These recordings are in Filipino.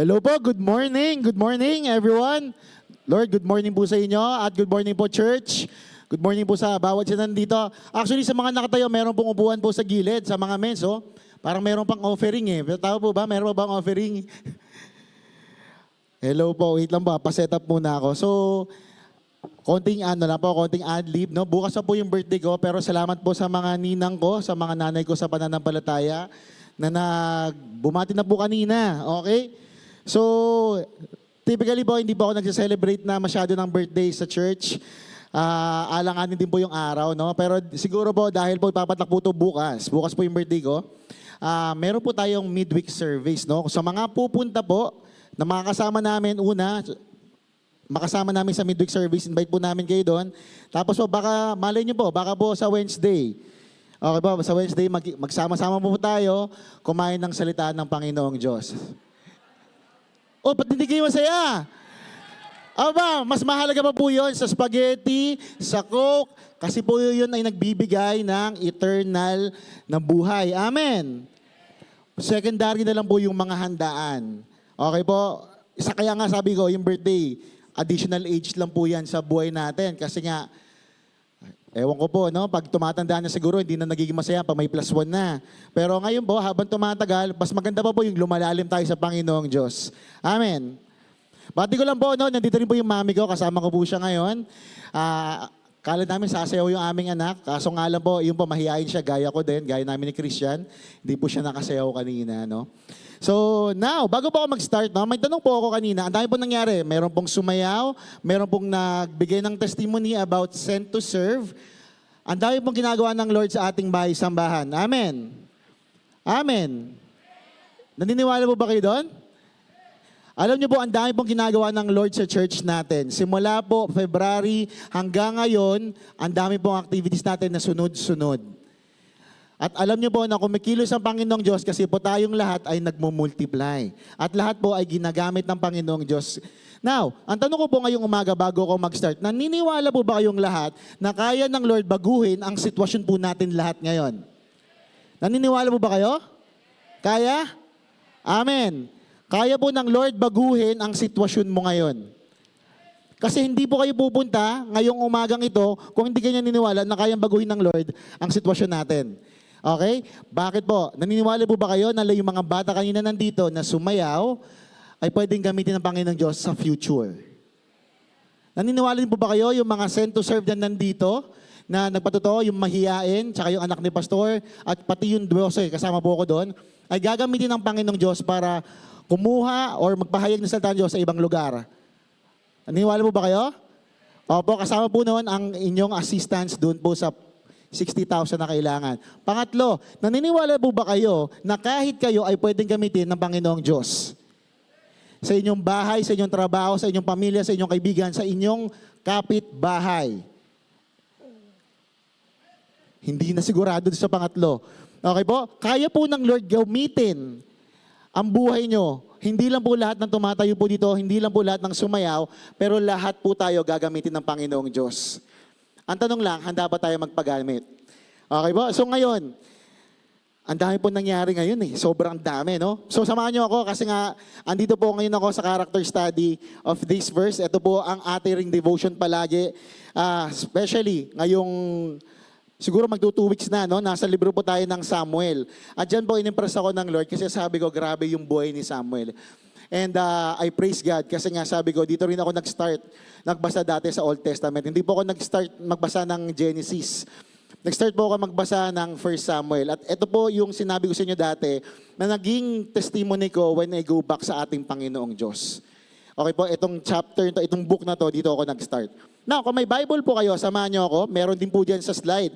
Hello po, good morning. Good morning everyone. Lord, good morning po sa inyo at good morning po church. Good morning po sa bawat sila nandito. Actually sa mga nakatayo, meron pong upuan po sa gilid, sa mga menso. Parang meron pang offering eh. Tao po ba? Meron pa bang offering? Hello po, wait lang ba? Pa-set up muna ako. So, konting konting ad-lib, no? Bukas na po yung birthday ko, pero salamat po sa mga ninang ko, sa mga nanay ko sa pananampalataya na bumati na po kanina, okay? So, typically po, hindi po ako nagse-celebrate na masyado ng birthday sa church. Alanganin din po yung araw, no? Pero siguro po, dahil po ipapatak po ito bukas po yung birthday ko, meron po tayong midweek service, no? Sa mga pupunta po, na makakasama namin makasama namin sa midweek service, invite po namin kayo doon. Tapos po, baka, malay nyo po, baka po sa Wednesday, okay po, sa Wednesday, magsama-sama po tayo, kumain ng salita ng Panginoong Diyos. Oh, ba't hindi kayo masaya? Aba, mas mahalaga pa po yun sa spaghetti, sa Coke, kasi po yun ay nagbibigay ng eternal na buhay. Amen. Secondary na lang po yung mga handaan. Okay po? Isa kaya nga sabi ko, yung birthday, additional age lang po yan sa buhay natin. Kasi nga, ewan ko po, no? Pag tumatanda na siguro, hindi na nagiging masaya pa may +1 na. Pero ngayon po, habang tumatagal, mas maganda pa po yung lumalalim tayo sa Panginoong Diyos. Amen. Bati ko lang po, no? Nandito rin po yung mami ko, kasama ko po siya ngayon. Kala namin sasayaw yung aming anak. Kaso nga lang po, yung po mahihain siya, gaya ko din, gaya namin ni Christian. Hindi po siya nakasayaw kanina, no? So now, bago po ako mag-start, no, may tanong po ako kanina. Ang dami po nangyari. Meron pong sumayaw, meron pong nagbigay ng testimony about sent to serve. Ang dami pong ginagawa ng Lord sa ating bahay sambahan. Amen. Amen. Naniniwala po ba kayo doon? Alam niyo po, ang dami pong ginagawa ng Lord sa church natin. Simula po February hanggang ngayon, ang dami pong activities natin na sunod-sunod. At alam niyo po na kumikilos ang Panginoong Diyos kasi po tayong lahat ay nagmumultiply. At lahat po ay ginagamit ng Panginoong Diyos. Now, ang tanong ko po ngayong umaga bago ko mag-start, naniniwala po ba kayong lahat na kaya ng Lord baguhin ang sitwasyon po natin lahat ngayon? Naniniwala po ba kayo? Kaya? Amen. Kaya po ng Lord baguhin ang sitwasyon mo ngayon. Kasi hindi po kayo pupunta ngayong umagang ito kung hindi kayo naniniwala na kayang baguhin ng Lord ang sitwasyon natin. Okay? Bakit po? Naniniwala po ba kayo na yung mga bata kanina nandito na sumayaw ay pwedeng gamitin ng Panginoong Diyos sa future? Naniniwala din po ba kayo yung mga sent to serve na nandito na nagpatotoo, yung mahiyain, tsaka yung anak ni Pastor, at pati yung 12, kasama po ako doon, ay gagamitin ng Panginoong Diyos para kumuha or magpahayag ng salita ng Diyos sa ibang lugar? Naniniwala po ba kayo? Opo, kasama po noon ang inyong assistance doon po sa 60,000 na kailangan. Pangatlo, naniniwala po ba kayo na kahit kayo ay pwedeng gamitin ng Panginoong Diyos? Sa inyong bahay, sa inyong trabaho, sa inyong pamilya, sa inyong kaibigan, sa inyong kapitbahay. Hindi na sigurado sa pangatlo. Okay po? Kaya po ng Lord gamitin ang buhay nyo. Hindi lang po lahat ng tumatayo po dito, hindi lang po lahat ng sumayaw, pero lahat po tayo gagamitin ng Panginoong Diyos. Ang tanong lang, handa ba tayo magpagamit? Okay po? So ngayon, ang dami po nangyari ngayon eh. Sobrang dami, no? So samahan niyo ako kasi nga, andito po ngayon ako sa character study of this verse. Ito po ang ating devotion palagi. Especially ngayong, siguro magto 2 weeks na, no? Nasa libro po tayo ng Samuel. At dyan po inimpress ako ng Lord kasi sabi ko, grabe yung buhay ni Samuel. And I praise God kasi nga sabi ko, dito rin ako nagbasa dati sa Old Testament. Hindi po ako nag-start magbasa ng Genesis. Nag-start po ako magbasa ng 1 Samuel. At ito po yung sinabi ko sa inyo dati na naging testimony ko when I go back sa ating Panginoong Diyos. Okay po, itong chapter, itong book na to, dito ako nag-start. Now, kung may Bible po kayo, samahan niyo ako. Meron din po dyan sa slide.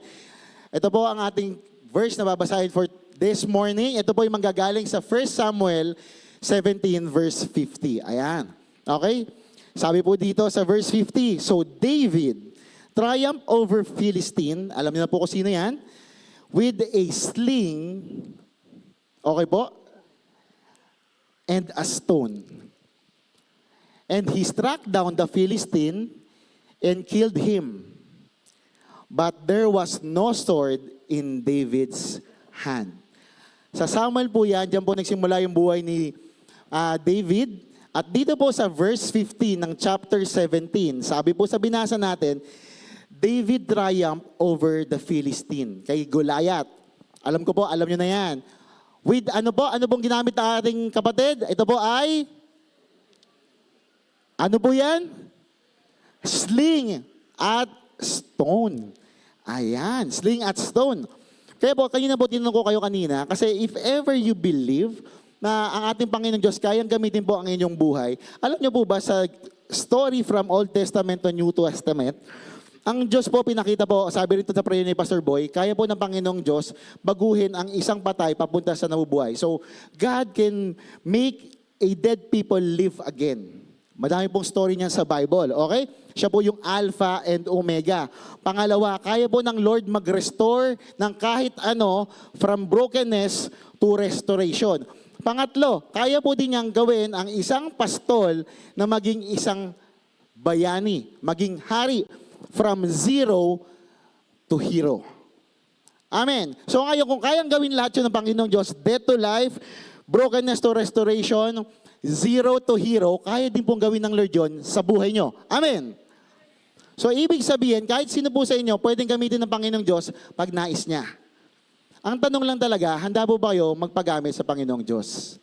Ito po ang ating verse na babasahin for this morning. Ito po yung manggagaling sa 1 Samuel 17 verse 50. Ayan. Okay? Sabi po dito sa verse 50, so David triumphed over Philistine. Alam niyo na po kung sino yan? With a sling, okay po, and a stone. And he struck down the Philistine and killed him. But there was no sword in David's hand. Sa Samuel po yan, dyan po nagsimula yung buhay ni David. At dito po sa verse 15 ng chapter 17, sabi po sa binasa natin, David triumphed over the Philistine, kay Goliath. Alam ko po, alam nyo na yan. With ano pong ginamit ng ating kapatid? Ito po ay, ano po yan? Sling at stone. Ayan, sling at stone. Kaya po, kanina po tinanong ko kayo kanina, kasi if ever you believe na ang ating Panginoong Diyos kayang gamitin po ang inyong buhay, alam niyo po ba sa story from Old Testament to New Testament, ang Diyos po pinakita po, sabi rito sa prayer ni Pastor Boy, kaya po ng Panginoong Diyos baguhin ang isang patay papunta sa nabubuhay. So, God can make a dead people live again. Madami pong story niyan sa Bible, okay? Siya po yung Alpha and Omega. Pangalawa, kaya po ng Lord mag-restore ng kahit ano from brokenness to restoration. Pangatlo, kaya po din niyang gawin ang isang pastol na maging isang bayani, maging hari from zero to hero. Amen. So ngayon, kung kayang gawin lahat yun ng Panginoong Diyos, death to life, brokenness to restoration, zero to hero, kaya din pong gawin ng Lord yun sa buhay nyo. Amen. So ibig sabihin, kahit sino po sa inyo, pwedeng gamitin ng Panginoong Diyos pag nais niya. Ang tanong lang talaga, handa po ba kayo magpagamit sa Panginoong Diyos?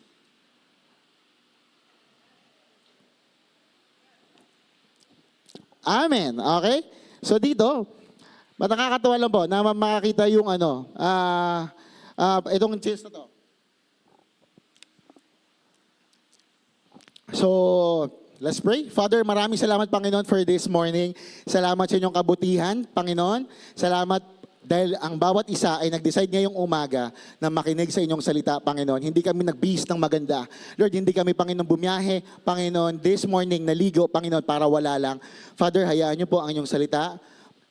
Amen. Okay? So dito, nakakatawa lang po na makakita yung itong cheese na to. So, let's pray. Father, maraming salamat, Panginoon, for this morning. Salamat sa inyong kabutihan, Panginoon. Salamat dahil ang bawat isa ay nag-decide ngayong umaga na makinig sa inyong salita, Panginoon. Hindi kami nagbihis ng maganda. Lord, hindi kami, Panginoon, bumiyahe. Panginoon, this morning, naligo, Panginoon, para wala lang. Father, hayaan niyo po ang inyong salita.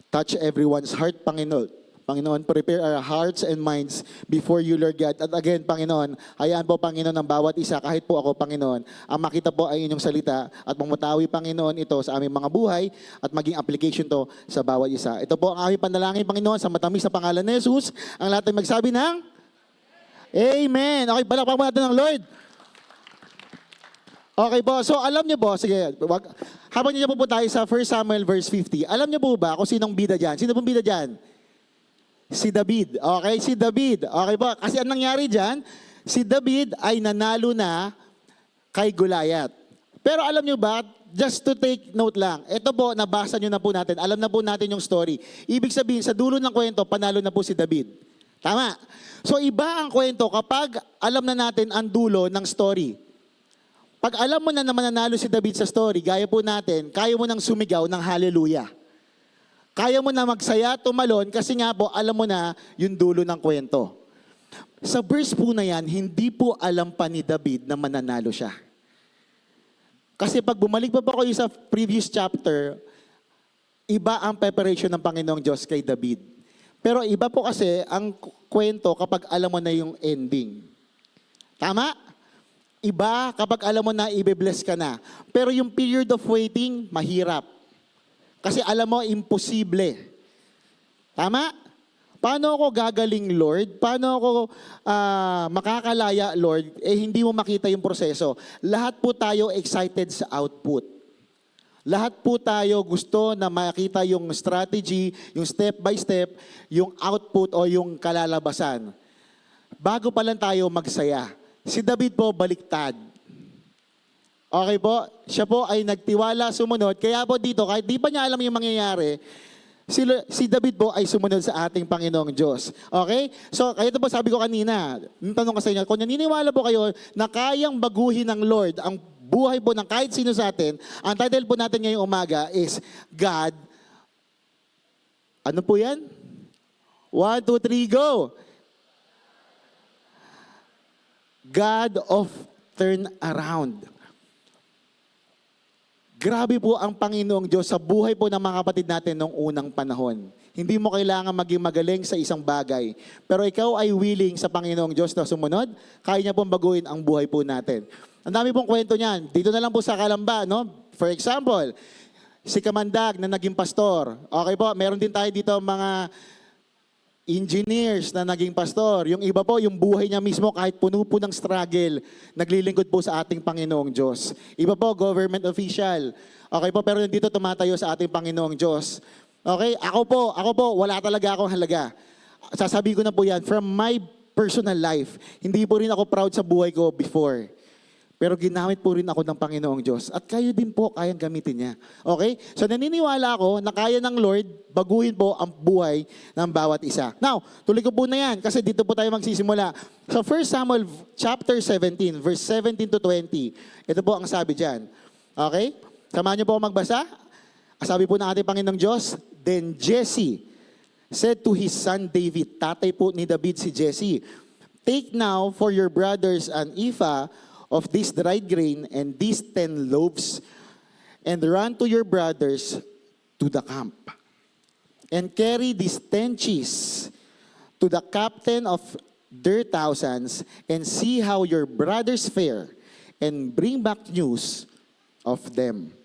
Touch everyone's heart, Panginoon. Panginoon, prepare our hearts and minds before you, Lord God. At again, Panginoon, hayaan po, Panginoon, ng bawat isa, kahit po ako, Panginoon, ang makita po ay inyong salita at mamutawi, Panginoon, ito sa aming mga buhay at maging application to sa bawat isa. Ito po ang aming panalangin, Panginoon, sa matamis na pangalan ni Jesus. Ang lahat ay magsabi ng Amen. Okay, palakpak mo natin ng Lord. Okay po, so alam niyo po, sige, habang niyo po tayo sa 1 Samuel verse 50, alam niyo po ba kung sinong bida dyan? Sino pong bida dyan? Si David. Okay, si David. Okay po, kasi ang nangyari dyan, si David ay nanalo na kay Goliath. Pero alam nyo ba, just to take note lang, ito po, nabasa nyo na po natin, alam na po natin yung story. Ibig sabihin, sa dulo ng kwento, panalo na po si David. Tama? So iba ang kwento kapag alam na natin ang dulo ng story. Pag alam mo na mananalo si David sa story, gaya po natin, kaya mo nang sumigaw ng hallelujah. Kaya mo na magsaya, tumalon, kasi nga po, alam mo na yung dulo ng kwento. Sa verse po na yan, hindi po alam pa ni David na mananalo siya. Kasi pag bumalik pa po kayo sa previous chapter, iba ang preparation ng Panginoong Diyos kay David. Pero iba po kasi ang kwento kapag alam mo na yung ending. Tama? Iba kapag alam mo na i-bless ka na. Pero yung period of waiting, mahirap. Kasi alam mo, imposible. Tama? Paano ako gagaling, Lord? Paano ako makakalaya, Lord? Hindi mo makita yung proseso. Lahat po tayo excited sa output. Lahat po tayo gusto na makita yung strategy, yung step by step, yung output o yung kalalabasan. Bago pa lang tayo magsaya. Si David po, baliktad. Okay po, siya po ay nagtiwala, sumunod. Kaya po dito, kahit di pa niya alam yung mangyayari, si David po ay sumunod sa ating Panginoong Diyos. Okay? So, kaya ito po sabi ko kanina, tanong ko sa inyo, kung naniniwala po kayo na kayang baguhin ng Lord ang buhay po ng kahit sino sa atin, ang title po natin ngayong umaga is God. Ano po yan? 1, 2, 3, go! God of turnaround. Grabe po ang Panginoong Diyos sa buhay po ng mga kapatid natin noong unang panahon. Hindi mo kailangan maging magaling sa isang bagay. Pero ikaw ay willing sa Panginoong Diyos na sumunod, kaya niya pong baguhin ang buhay po natin. Ang dami pong kwento niyan. Dito na lang po sa Kalamba, no? For example, si Kamandag na naging pastor. Okay po, meron din tayo dito mga engineers na naging pastor. Yung iba po, yung buhay niya mismo kahit puno po ng struggle, naglilingkod po sa ating Panginoong Diyos. Iba po, government official. Okay po, pero dito tumatayo sa ating Panginoong Diyos. Okay, ako po, wala talaga akong halaga. Sasabihin ko na po yan, from my personal life, hindi po rin ako proud sa buhay ko before. Pero ginamit po rin ako ng Panginoong Diyos. At kayo din po kayang gamitin niya. Okay? So naniniwala ako na kaya ng Lord baguhin po ang buhay ng bawat isa. Now, tuloy ko po na yan kasi dito po tayo magsisimula. So 1 Samuel chapter 17, verse 17 to 20. Ito po ang sabi dyan. Okay? Samahan niyo po ako magbasa. Sabi po ng ating Panginoong Diyos, then Jesse said to his son David, tatay po ni David si Jesse, take now for your brothers an ephah of this dried grain and these 10 loaves, and run to your brothers to the camp. And carry these 10 cheese to the captain of their thousands, and see how your brothers fare, and bring back news of them.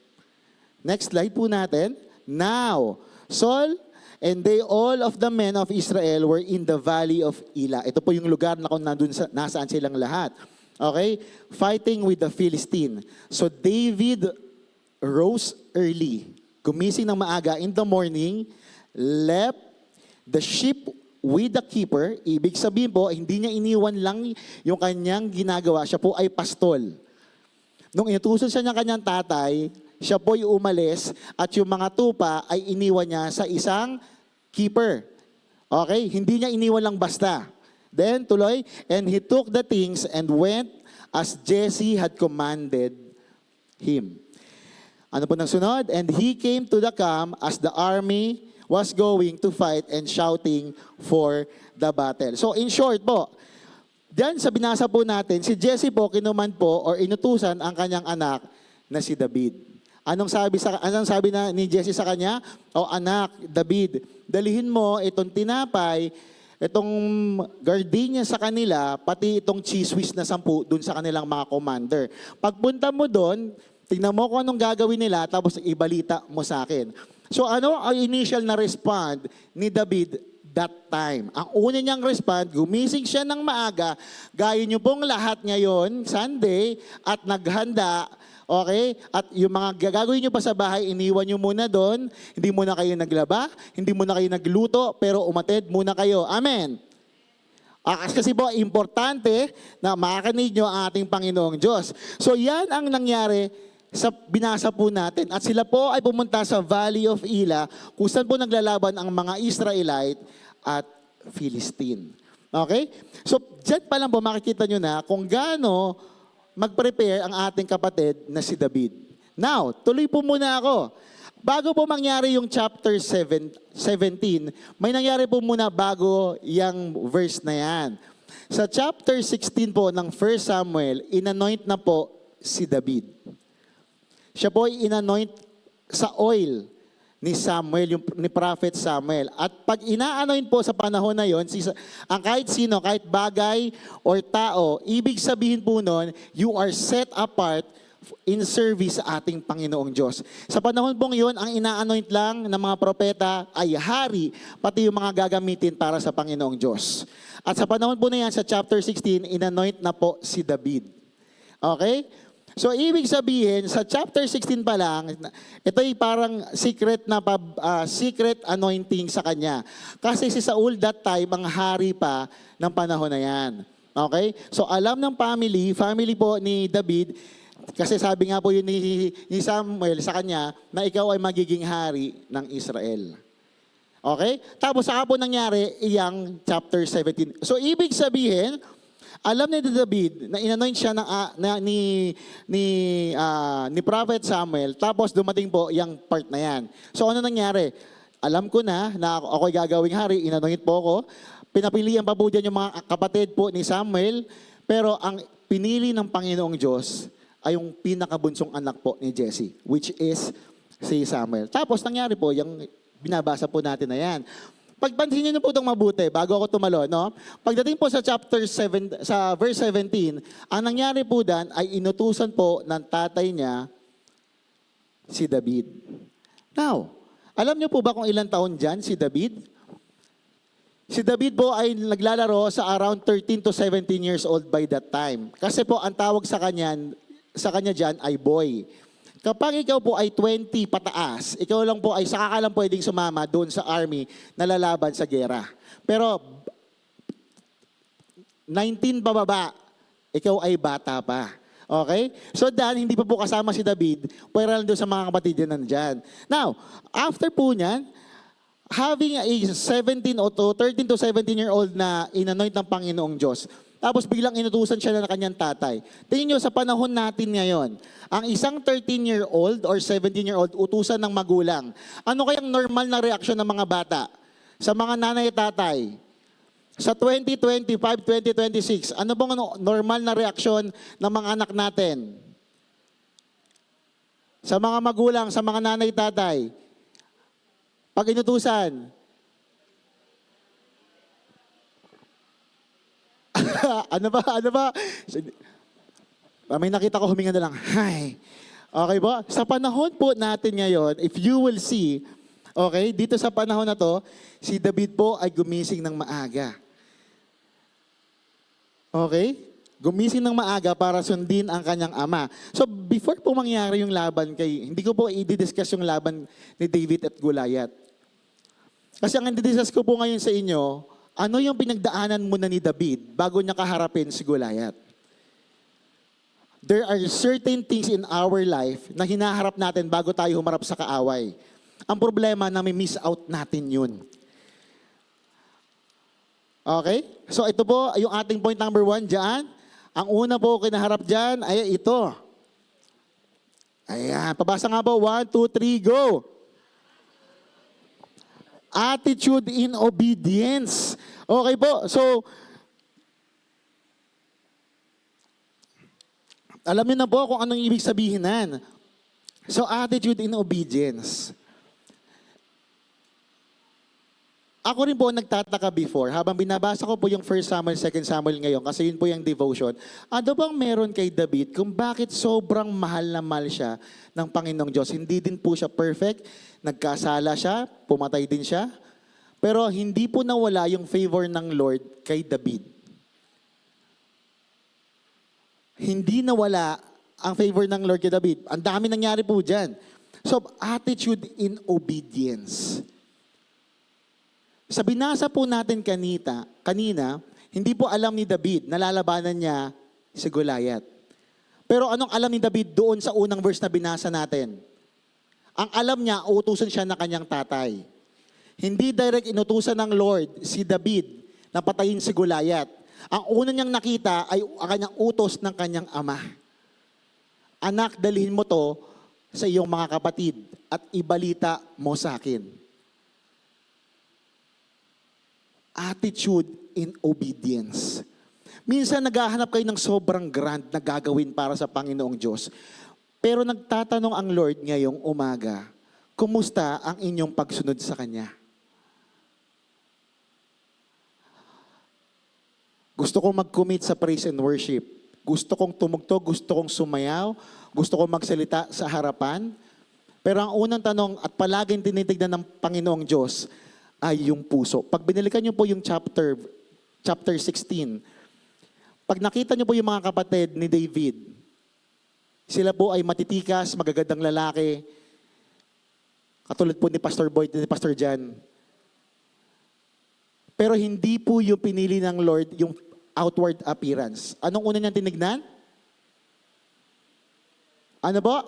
Next slide po natin. Now, Saul and they all of the men of Israel were in the valley of Elah. Ito po yung lugar na kung nasaan silang lahat. Okay? Fighting with the Philistine. So David rose early, gumising ng maaga in the morning, left the sheep with the keeper. Ibig sabihin po, hindi niya iniwan lang yung kanyang ginagawa. Siya po ay pastol. Nung inutusan siya ng kanyang tatay, siya po'y umalis at yung mga tupa ay iniwan niya sa isang keeper. Okay? Hindi niya iniwan lang basta. Then, tuloy, and he took the things and went as Jesse had commanded him. Ano po nang sunod? And he came to the camp as the army was going to fight and shouting for the battle. So, in short po, diyan sa binasa po natin, si Jesse po kinuman po or inutusan ang kanyang anak na si David. Anong sabi ni Jesse sa kanya? O anak, David, dalihin mo itong tinapay, itong gardenia sa kanila, pati itong cheese whiz na 10 dun sa kanilang mga commander. Pagpunta mo doon, tingnan mo kung anong gagawin nila, tapos ibalita mo sa akin. So ano ang initial na respond ni David that time? Ang una niyang respond, gumising siya ng maaga, gaya niyo pong lahat ngayon, Sunday, at naghanda. Okay? At yung mga gagawin nyo pa sa bahay, iniwan nyo muna doon. Hindi muna kayo naglaba, hindi muna kayo nagluto, pero umattend muna kayo. Amen. Kasi po, importante na makakinig nyo ang ating Panginoong Diyos. So yan ang nangyari sa binasa po natin. At sila po ay pumunta sa Valley of Elah, kung saan po naglalaban ang mga Israelite at Philistine. Okay? So dyan pa lang po makikita nyo na kung gaano mag-prepare ang ating kapatid na si David. Now, tuloy po muna ako. Bago po mangyari yung chapter 17, may nangyari po muna bago yung verse na yan. Sa chapter 16 po ng 1 Samuel, inanoint na po si David. Siya po ay inanoint sa oil ni Samuel, ni Prophet Samuel. At pag ina-anoint po sa panahon na yon, ang kahit sino, kahit bagay or tao, ibig sabihin po nun, you are set apart in service sa ating Panginoong Diyos. Sa panahon pong yon, ang ina-anoint lang ng mga propeta ay hari, pati yung mga gagamitin para sa Panginoong Diyos. At sa panahon po na yan, sa chapter 16, inanoint na po si David. Okay? So, ibig sabihin, sa chapter 16 pa lang, ito ay parang secret anointing sa kanya. Kasi si Saul that time, ang hari pa ng panahon na yan. Okay? So, alam ng family po ni David, kasi sabi nga po yun ni Samuel sa kanya, na ikaw ay magiging hari ng Israel. Okay? Tapos, saka po nangyari iyang chapter 17. So, ibig sabihin, alam ni David na inanoint siya ni Prophet Samuel, tapos dumating po yung part na yan. So ano nangyari? Alam ko na ako'y gagawing hari, inanoint po ako. Pinapilian pa po dyan yung mga kapatid po ni Samuel, pero ang pinili ng Panginoong Diyos ay yung pinakabunsong anak po ni Jesse, which is si Samuel. Tapos nangyari po yung binabasa po natin na yan. Pagpansin niyo po itong mabuti, bago ako tumalo, no? Pagdating po sa chapter 7, sa verse 17, ang nangyari po dan ay inutusan po ng tatay niya si David. Now, alam niyo po ba kung ilang taon dyan si David? Si David po ay naglalaro sa around 13 to 17 years old by that time. Kasi po ang tawag sa kanya diyan ay boy. Kapag ikaw po ay 20 pataas, ikaw lang po ay saka ka lang pwedeng sumama doon sa army na lalaban sa gera. Pero 19 pababa, ikaw ay bata pa. Okay? So Dan, hindi pa po kasama si David, pwera lang doon sa mga kapatid niya nandyan. Now, after po niyan, having a 17 o to 13 to 17-year-old na inanoint ng Panginoong Diyos, tapos biglang inutusan siya na kanyang tatay. Tingin nyo, sa panahon natin ngayon, ang isang 13-year-old or 17-year-old utusan ng magulang, ano kayang normal na reaksyon ng mga bata? Sa mga nanay at tatay, sa 2025, 2026, ano bang normal na reaksyon ng mga anak natin? Sa mga magulang, sa mga nanay at tatay, pag inutusan, ano ba? Ano ba? May nakita ko huminga na lang. Hi. Okay po? Sa panahon po natin ngayon, if you will see, okay, dito sa panahon na to, si David po ay gumising ng maaga. Okay? Gumising ng maaga para sundin ang kanyang ama. So before po mangyari yung laban hindi ko po i-discuss yung laban ni David at Goliath. Kasi ang i-discuss ko po ngayon sa inyo, ano yung pinagdaanan muna ni David bago niya kaharapin si Goliath? There are certain things in our life na hinaharap natin bago tayo humarap sa kaaway. Ang problema na may miss out natin yun. Okay? So ito po yung ating point number 1 dyan. Ang una po kinaharap dyan ay ito. Ayan, pabasa nga po. 1, 2, 3, go! Attitude in obedience. Okay po, so, alam niyo na po kung anong ibig sabihin nan. So, attitude in obedience. Ako rin po nagtataka before, habang binabasa ko po yung 1 Samuel, 2 Samuel ngayon, kasi yun po yung devotion, ano bang meron kay David kung bakit sobrang mahal na mahal siya ng Panginoong Diyos? Hindi din po siya perfect, nagkasala siya, pumatay din siya, pero hindi po nawala yung favor ng Lord kay David. Hindi nawala ang favor ng Lord kay David. Ang dami nangyari po dyan. So, attitude in obedience. Sa binasa po natin kanina, hindi po alam ni David na lalabanan niya si Goliath. Pero anong alam ni David doon sa unang verse na binasa natin? Ang alam niya, utusan siya na kanyang tatay. Hindi direct inutusan ng Lord si David na patayin si Goliath. Ang una niyang nakita ay ang kanyang utos ng kanyang ama. Anak, dalhin mo to sa iyong mga kapatid at ibalita mo sa akin. Attitude in obedience. Minsan naghahanap kayo ng sobrang grand na gagawin para sa Panginoong Diyos. Pero nagtatanong ang Lord ngayong umaga, kumusta ang inyong pagsunod sa Kanya? Gusto kong mag-commit sa praise and worship. Gusto kong tumugtog, gusto kong sumayaw, gusto kong magsalita sa harapan. Pero ang unang tanong at palaging tinitignan ng Panginoong Diyos ay yung puso. Pag binalikan niyo po yung chapter 16, pag nakita niyo po yung mga kapatid ni David, sila po ay matitikas, magagandang lalaki, katulad po ni Pastor Boyd, ni Pastor Jan. Pero hindi po yung pinili ng Lord yung outward appearance. Anong una niyang tinignan? Ano po?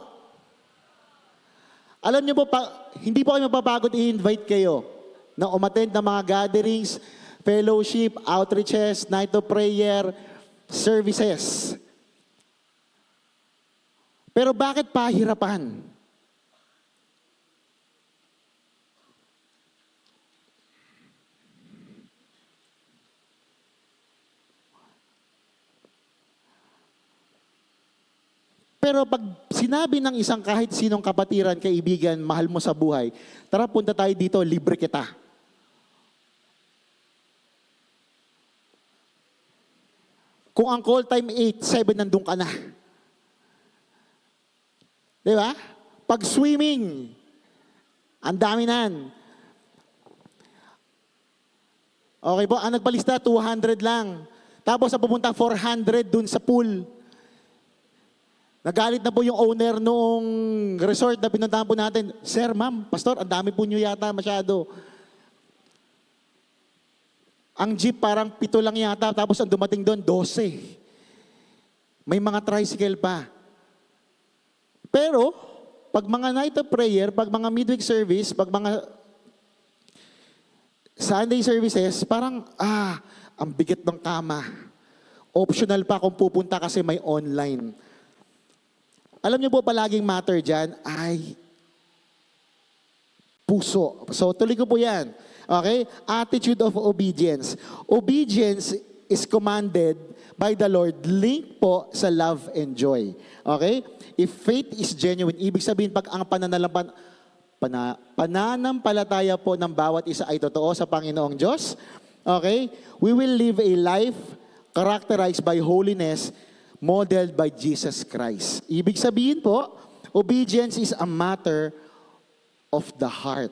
Alam niyo po, hindi po kayo mapapagod i-invite kayo na umattend ng mga gatherings, fellowship, outreaches, night of prayer, services. Pero bakit pahirapan? Pero pag sinabi ng isang kahit sinong kapatiran, kaibigan, mahal mo sa buhay, tara punta tayo dito, libre kita. Kung ang call time 8, 7, nandun ka na. Di ba? Pag swimming, ang dami nan. Okay po, ang nagpalista, 200 lang. Tapos ang pupunta, 400 dun sa pool. Nagalit na po yung owner noong resort na pinuntahan po natin. Sir, ma'am, pastor, ang dami po nyo yata masyado. Ang jeep parang 7 lang yata, tapos ang dumating doon, 12. May mga tricycle pa. Pero, pag mga night of prayer, pag mga midweek service, pag mga Sunday services, parang, ang bigat ng kama. Optional pa kung pupunta kasi may online. Alam niyo po palaging matter dyan ay puso. So tuloy ko po yan. Okay? Attitude of obedience. Obedience is commanded by the Lord. Link po sa love and joy. Okay? If faith is genuine, ibig sabihin pag ang pananampalataya po ng bawat isa ay totoo sa Panginoong Diyos, okay? We will live a life characterized by holiness, modeled by Jesus Christ. Ibig sabihin po, obedience is a matter of the heart.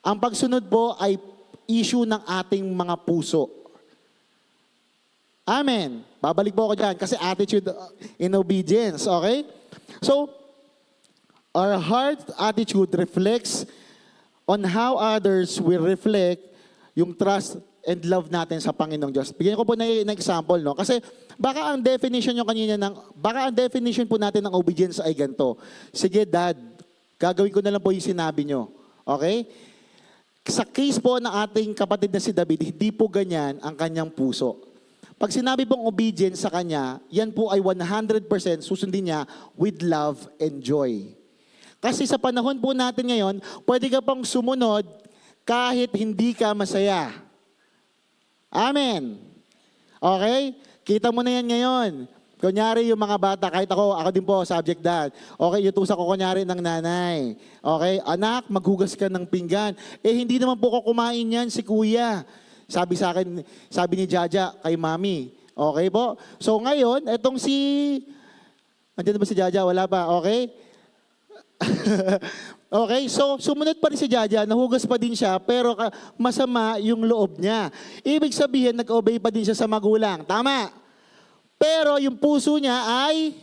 Ang pagsunod po ay issue ng ating mga puso. Amen. Babalik po ako dyan kasi attitude in obedience, okay? So, our heart attitude reflects on how others will reflect yung trust and love natin sa Panginoong Diyos. Bigyan ko po ng example, no? Kasi baka ang definition po natin ng obedience ay ganito. Sige, Dad, gagawin ko na lang po yung sinabi nyo. Okay? Sa case po ng ating kapatid na si David, hindi po ganyan ang kanyang puso. Pag sinabi pong obedience sa kanya, yan po ay 100% susundin niya with love and joy. Kasi sa panahon po natin ngayon, pwede ka pang sumunod kahit hindi ka masaya. Amen. Okay? Kita mo na yan ngayon. Kunyari yung mga bata, kahit ako din po, subject dad. Okay, utusan ko kunyari ng nanay. Okay, anak, maghugas ka ng pinggan. Hindi naman po ko kumain yan si kuya. Sabi sa akin, sabi ni Jaja kay mami. Okay po? So ngayon, etong andyan na ba si Jaja? Wala pa. Okay? Okay, so sumunod pa rin si Jaja, nahugas pa din siya, pero masama yung loob niya. Ibig sabihin, nag-obey pa din siya sa magulang. Tama. Pero yung puso niya ay,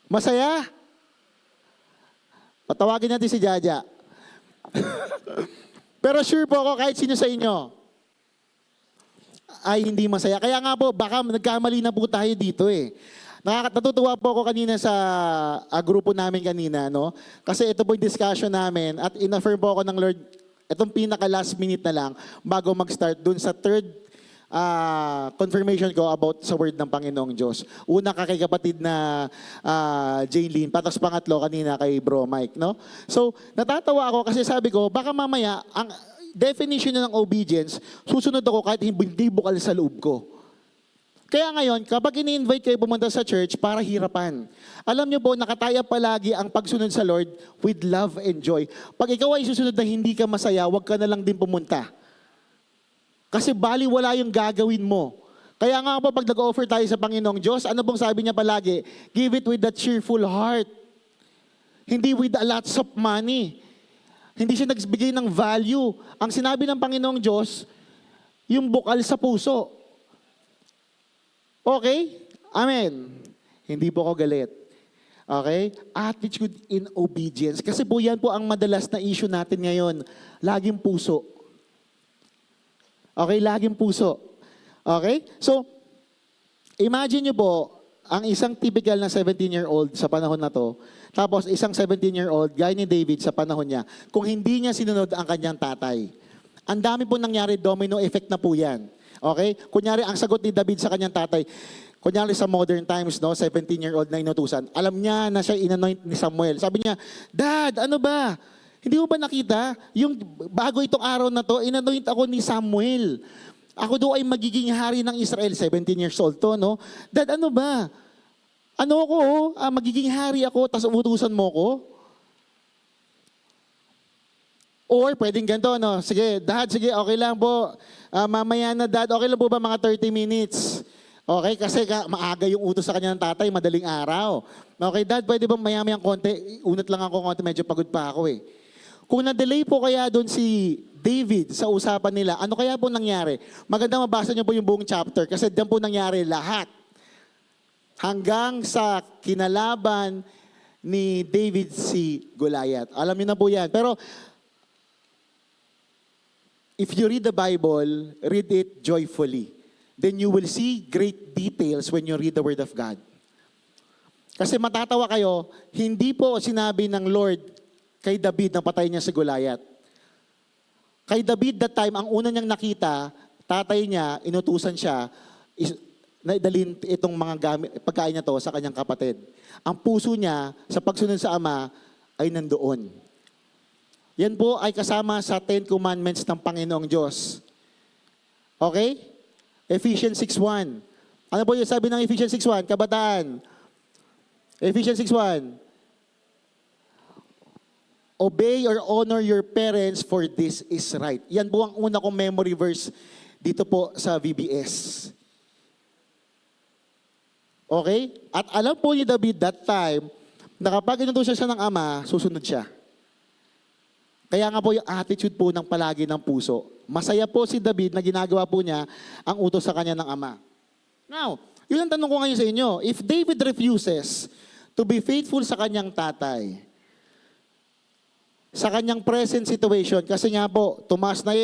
masaya? Patawagin natin si Jaja. Pero sure po ako, kahit sino sa inyo, ay hindi masaya. Kaya nga po, baka nagkamali na po tayo dito eh. Natutuwa po ako kanina sa grupo namin kanina, no? Kasi ito po yung discussion namin at in-affirm po ako ng Lord, itong pinaka last minute na lang bago mag-start dun sa third confirmation ko about sa word ng Panginoong Diyos. Una kay kapatid na Jane Lynn, patas pangatlo kanina kay Bro Mike, no? So, natatawa ako kasi sabi ko, baka mamaya, ang definition ng obedience, susunod ako kahit hindi bukal sa loob ko. Kaya ngayon, kapag ini-invite kayo pumunta sa church, para hirapan. Alam niyo po, nakataya palagi ang pagsunod sa Lord with love and joy. Pag ikaw ay susunod na hindi ka masaya, huwag ka na lang din pumunta. Kasi baliwala yung gagawin mo. Kaya nga po, pag nag-offer tayo sa Panginoong Diyos, ano pong sabi niya palagi? Give it with a cheerful heart. Hindi with a lots of money. Hindi siya nagbigay ng value. Ang sinabi ng Panginoong Diyos, yung bukal sa puso. Okay? Amen. Hindi po ako galit. Okay? Attitude in obedience. Kasi po yan po ang madalas na issue natin ngayon. Laging puso. Okay? Laging puso. Okay? So, imagine nyo po, ang isang typical na 17-year-old sa panahon na to, tapos isang 17-year-old, gaya ni David sa panahon niya, kung hindi niya sinunod ang kanyang tatay. Ang dami po nangyari, domino effect na po yan. Okay? Kunyari, ang sagot ni David sa kanyang tatay, kunyari sa modern times, no, 17-year-old na inutusan, alam niya na siya inanoint ni Samuel. Sabi niya, Dad, ano ba? Hindi mo ba nakita? Yung bago itong araw na to, inanoint ako ni Samuel. Ako daw ay magiging hari ng Israel. 17 years old to, no? Dad, ano ba? Ano ako? Magiging hari ako, tapos umutusan mo ko? Or pwedeng ganito, no? Sige, Dad, sige, okay lang po. Mamaya na, Dad, okay lang po ba mga 30 minutes? Okay, kasi maaga yung utos sa kanya ng tatay, madaling araw. Okay, Dad, pwede ba maya-mayang konti? Unat lang ako konti, medyo pagod pa ako eh. Kung na-delay po kaya doon si David sa usapan nila, ano kaya po nangyari? Maganda mabasa niyo po yung buong chapter kasi diyan po nangyari lahat. Hanggang sa kinalaban ni David si Goliath. Alam niyo na po yan. Pero if you read the Bible, read it joyfully. Then you will see great details when you read the Word of God. Kasi matatawa kayo, hindi po sinabi ng Lord kay David na patay niya si Goliath. Kay David that time, ang una niyang nakita, tatay niya, inutusan siya, na idalhin itong mga pagkain niya to sa kanyang kapatid. Ang puso niya sa pagsunod sa ama ay nandoon. Yan po ay kasama sa 10 Commandments ng Panginoong Diyos. Okay? Ephesians 6:1. Ano po yung sabi ng Ephesians 6:1? Kabataan. Ephesians 6:1. Obey or honor your parents for this is right. Yan po ang una kong memory verse dito po sa VBS. Okay? At alam po ni David that time na kapag inutusan siya ng ama, susunod siya. Kaya nga po yung attitude po ng palagi ng puso. Masaya po si David na ginagawa po niya ang utos sa kanya ng ama. Now, yun ang tanong ko ngayon sa inyo. If David refuses to be faithful sa kanyang tatay, sa kanyang present situation, kasi nga po, tumas na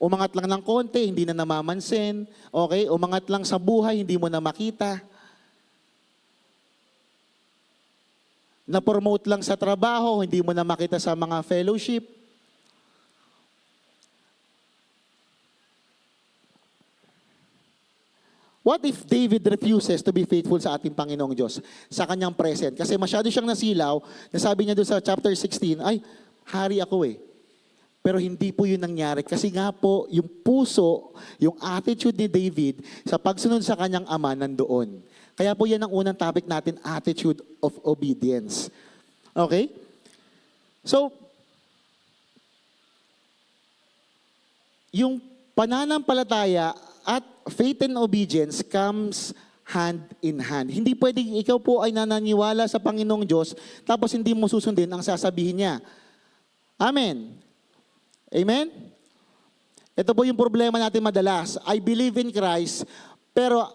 umangat lang ng konti, hindi na namamansin, okay? Umangat lang sa buhay, hindi mo na makita. Na-promote lang sa trabaho, hindi mo na makita sa mga fellowship. What if David refuses to be faithful sa ating Panginoong Diyos, sa kanyang present? Kasi masyado siyang nasilaw, nasabi niya doon sa chapter 16, ay, hari ako Pero hindi po yun nangyari. Kasi nga po, yung puso, yung attitude ni David sa pagsunod sa kanyang ama nandoon. Kaya po yan ang unang topic natin, attitude of obedience. Okay? So, yung pananampalataya at faith and obedience comes hand in hand. Hindi pwedeng ikaw po ay nananiwala sa Panginoong Diyos tapos hindi mo susundin ang sasabihin niya. Amen. Amen? Ito po yung problema natin madalas. I believe in Christ, pero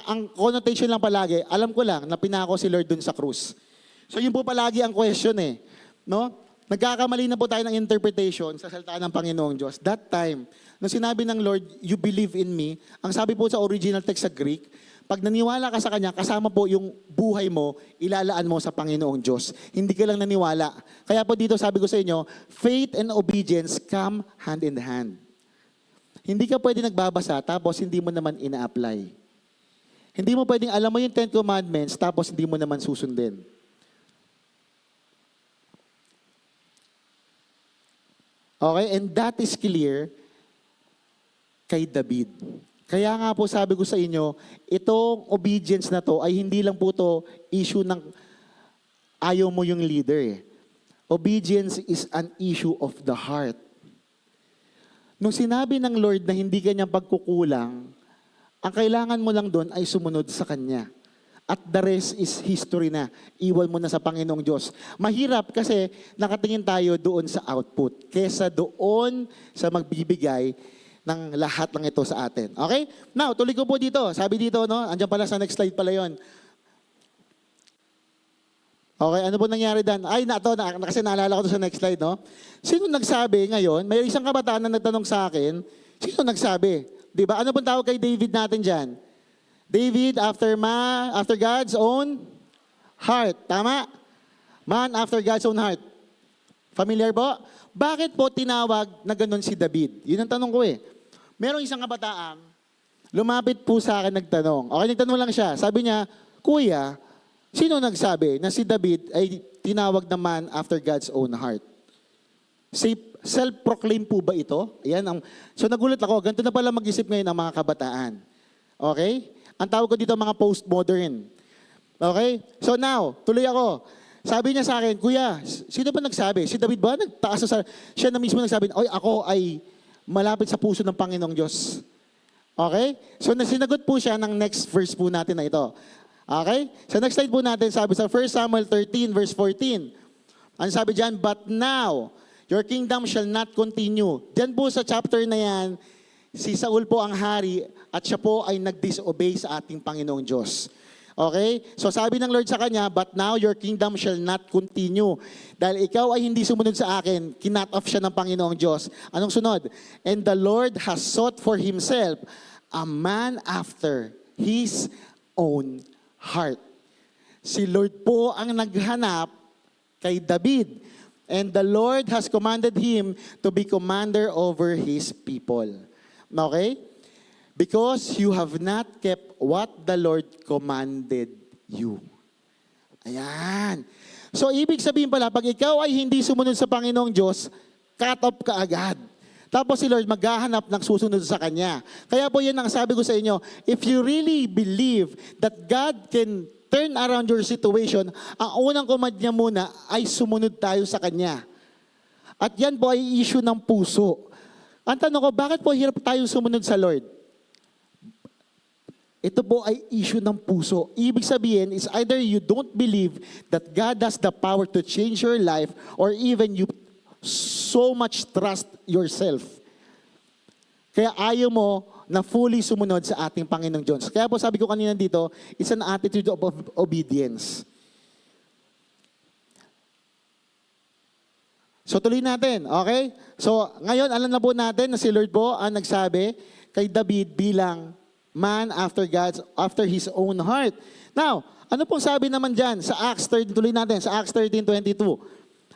ang connotation lang palagi, alam ko lang na pinako si Lord dun sa krus. So yun po palagi ang question no? Nagkakamali na po tayo ng interpretation sa salita ng Panginoong Diyos. That time, nung sinabi ng Lord, you believe in me, ang sabi po sa original text sa Greek, pag naniwala ka sa Kanya, kasama po yung buhay mo, ilalaan mo sa Panginoong Diyos. Hindi ka lang naniwala. Kaya po dito sabi ko sa inyo, faith and obedience come hand in hand. Hindi ka pwede nagbabasa tapos hindi mo naman ina-apply. Hindi mo pwedeng alam mo yung 10 Commandments tapos hindi mo naman susundin. Okay? And that is clear kay David. Kaya nga po sabi ko sa inyo, itong obedience na to ay hindi lang po to issue ng ayaw mo yung leader. Obedience is an issue of the heart. Nung sinabi ng Lord na hindi kanyang pagkukulang, ang kailangan mo lang doon ay sumunod sa Kanya. At the rest is history na. Iwan mo na sa Panginoong Diyos. Mahirap kasi nakatingin tayo doon sa output kesa doon sa magbibigay ng lahat ng ito sa atin. Okay? Now, tuloy ko po dito. Sabi dito, no? Andiyan pala sa next slide pala yon. Okay, ano po nangyari dan? Ay, kasi naalala ko to sa next slide, no? Sino nagsabi ngayon? May isang kabataan na nagtanong sa akin, sino nagsabi? Di ba? Ano pong tawag kay David natin dyan? David after God's own heart. Tama? Man after God's own heart. Familiar po? Bakit po tinawag na ganun si David? Yun ang tanong ko Merong isang kabataan, lumapit po sa akin nagtanong. Okay, nagtanong lang siya. Sabi niya, Kuya, sino nagsabi na si David ay tinawag na man after God's own heart? Self-proclaim po ba ito? So nagulat ako, ganito na pala mag-isip ngayon ang mga kabataan. Okay? Ang tawag ko dito mga postmodern. Okay? So now, tuloy ako. Sabi niya sa akin, Kuya, sino ba nagsabi? Si David ba? Nagtaas na siya na mismo nagsabi, oy, ako ay malapit sa puso ng Panginoong Diyos. Okay? So sinagot po siya ng next verse po natin na ito. Okay? Sa next slide po natin, sabi sa 1 Samuel 13 verse 14. Ano sabi dyan? But now, Your kingdom shall not continue. Diyan po sa chapter na yan, si Saul po ang hari at siya po ay nag-disobey sa ating Panginoong Diyos. Okay? So sabi ng Lord sa kanya, but now your kingdom shall not continue. Dahil ikaw ay hindi sumunod sa akin, kinut off siya ng Panginoong Diyos. Anong sunod? And the Lord has sought for himself a man after his own heart. Si Lord po ang naghanap kay David. And the Lord has commanded him to be commander over his people. Okay? Because you have not kept what the Lord commanded you. Ayan. So, ibig sabihin pala, pag ikaw ay hindi sumunod sa Panginoong Diyos, cut off ka agad. Tapos si Lord maghahanap ng susunod sa Kanya. Kaya po yan ang sabi ko sa inyo, if you really believe that God can turn around your situation, ang unang command niya muna ay sumunod tayo sa Kanya. At yan po ay issue ng puso. Ang tanong ko, bakit po hirap tayo sumunod sa Lord? Ito po ay issue ng puso. Ibig sabihin is either you don't believe that God has the power to change your life or even you so much trust yourself. Kaya ayaw mo na fully sumunod sa ating Panginoong Diyos. Kaya po sabi ko kanina dito, it's an attitude of obedience. So tuloy natin, okay? So ngayon, alam na po natin na si Lord po ang nagsabi kay David bilang man after his own heart. Now, ano pong sabi naman dyan sa Acts 13, tuloy natin, sa Acts 13:22.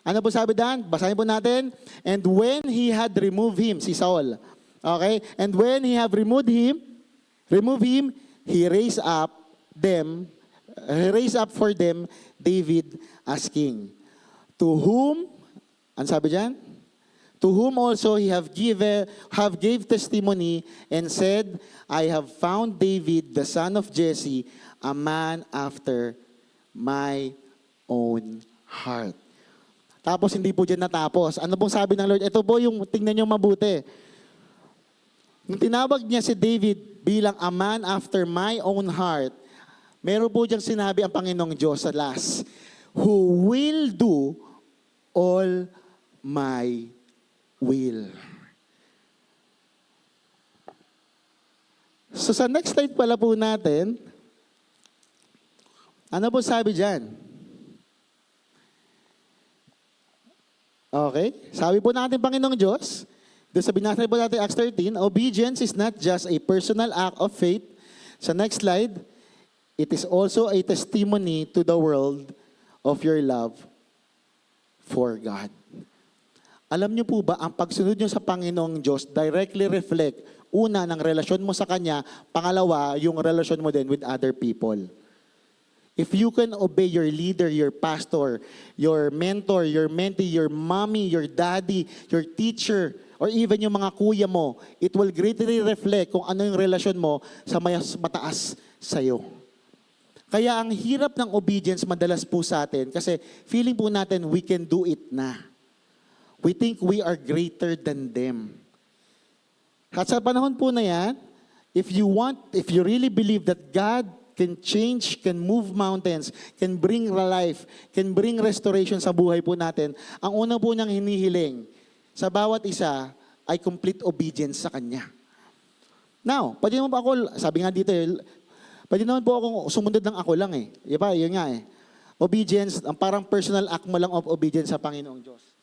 Ano po sabi dyan? Basahin po natin. And when he had removed him, si Saul, okay? And when he had removed him, he raised up for them David as king. To whom, ano sabi dyan? To whom also he gave testimony and said, I have found David, the son of Jesse, a man after my own heart. Tapos hindi po dyan natapos. Ano pong sabi ng Lord? Ito po yung tingnan nyo mabuti. Nung tinawag niya si David bilang a man after my own heart, meron po dyan sinabi ang Panginoong Diyos sa last, who will do all my will. So sa next slide pala po natin, ano po sabi dyan? Okay, sabi po natin Panginoong Diyos, doon sa binasa po natin Acts 13, obedience is not just a personal act of faith. Sa next slide, it is also a testimony to the world of your love for God. Alam niyo po ba, ang pagsunod niyo sa Panginoong Diyos directly reflect, una, ng relasyon mo sa Kanya, pangalawa, yung relasyon mo din with other people. If you can obey your leader, your pastor, your mentor, your mentee, your mommy, your daddy, your teacher, or even yung mga kuya mo, it will greatly reflect kung ano yung relasyon mo sa mas mataas sa'yo. Kaya ang hirap ng obedience madalas po sa atin kasi feeling po natin we can do it na. We think we are greater than them. At sa panahon po na yan, if you really believe that God can change, can move mountains, can bring life, can bring restoration sa buhay po natin, ang una po niyang hinihiling sa bawat isa ay complete obedience sa Kanya. Now, pwede naman po ako, sabi nga dito, pwede naman po akong sumunod ng ako lang eh. Diba? Yun nga eh. Obedience, ang parang personal act mo lang of obedience sa Panginoong Diyos.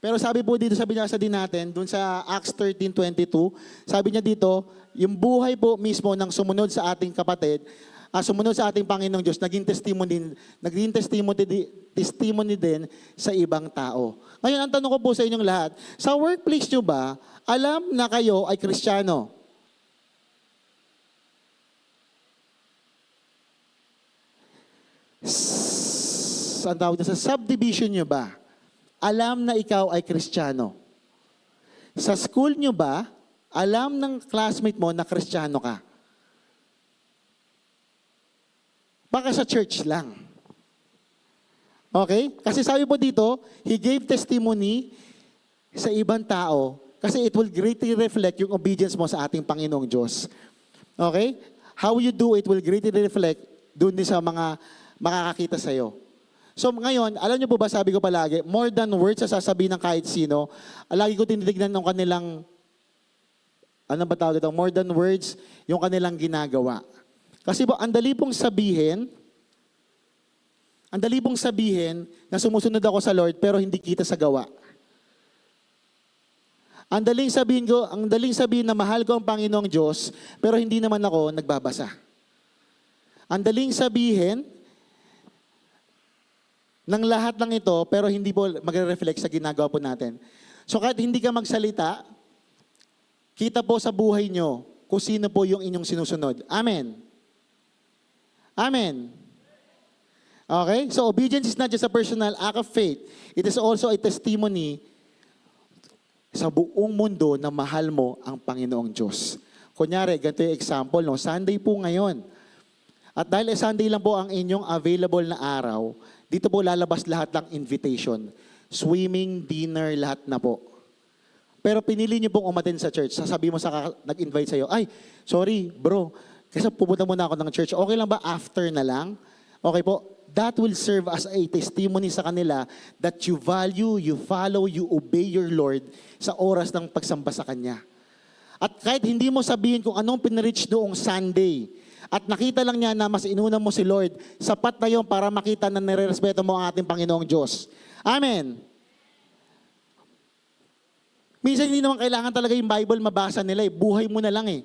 Pero sabi po dito, sabi niya din natin, dun sa Acts 13:22, sabi niya dito, yung buhay po mismo ng sumunod sa ating kapatid, sumunod sa ating Panginoong Diyos, naging testimony din sa ibang tao. Ngayon, ang tanong ko po sa inyong lahat, sa workplace nyo ba, alam na kayo ay Kristiyano? Ang tawag na, sa subdivision nyo ba, alam na ikaw ay Kristiyano? Sa school nyo ba, alam ng classmate mo na Kristiyano ka? Baka sa church lang. Okay? Kasi sabi po dito, he gave testimony sa ibang tao kasi it will greatly reflect yung obedience mo sa ating Panginoong Diyos. Okay? How you do it will greatly reflect doon din sa mga makakakita sa'yo. So ngayon, alam niyo po ba, sabi ko palagi, more than words sa sasabihin ng kahit sino, lagi ko tinitignan ng kanilang, ano ba tawag ito, more than words, yung kanilang ginagawa. Kasi po, ang dali pong sabihin na sumusunod ako sa Lord pero hindi kita sa gawa. Ang daling sabihin na mahal ko ang Panginoong Diyos pero hindi naman ako nagbabasa. Ang daling sabihin ng lahat ng ito pero hindi po magre-reflect sa ginagawa po natin. So kahit hindi ka magsalita, kita po sa buhay nyo kung sino po yung inyong sinusunod. Amen. Amen. Okay? So obedience is not just a personal act of faith. It is also a testimony sa buong mundo na mahal mo ang Panginoong Diyos. Kunyari, ganito yung example, no? Sunday po ngayon. At dahil Sunday lang po ang inyong available na araw, dito po lalabas lahat ng invitation. Swimming, dinner, lahat na po. Pero pinili niyo pong umattend sa church. Sasabi mo sa nag-invite sa'yo, ay, sorry bro, kasi pupunta muna ako ng church. Okay lang ba after na lang? Okay po, that will serve as a testimony sa kanila that you value, you follow, you obey your Lord sa oras ng pagsamba sa Kanya. At kahit hindi mo sabihin kung anong pinreach noong Sunday, at nakita lang niya na mas inuna mo si Lord, sapat na yun para makita na nire-respeto mo ang ating Panginoong Diyos. Amen. Minsan hindi naman kailangan talaga yung Bible mabasa nila eh. Buhay mo na lang eh.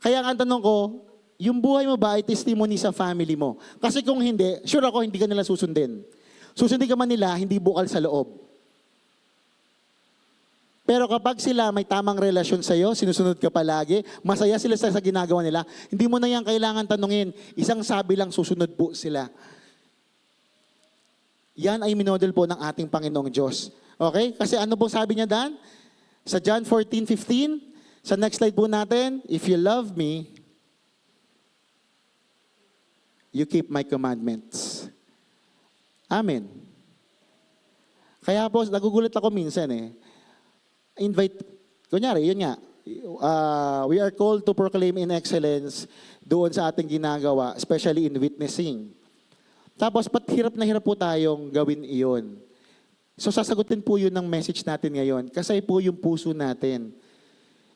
Kaya ang tanong ko, yung buhay mo ba ay testimony sa family mo? Kasi kung hindi, sure ako hindi ka nila susundin. Susundin ka man nila, hindi bukal sa loob. Pero kapag sila may tamang relasyon sa'yo, sinusunod ka palagi, masaya sila sa ginagawa nila, hindi mo na yan kailangan tanungin. Isang sabi lang, susunod po sila. Yan ay minodel po ng ating Panginoong Diyos. Okay? Kasi ano po sabi niya Dan? Sa John 14:15, sa next slide po natin, if you love me, you keep my commandments. Amen. Kaya po, nagugulat ako minsan eh. Invite, kunyari, yun nga, we are called to proclaim in excellence doon sa ating ginagawa, especially in witnessing. Tapos, hirap na hirap po tayong gawin iyon. So, sasagutin po yun ng message natin ngayon. Kasi po yung puso natin.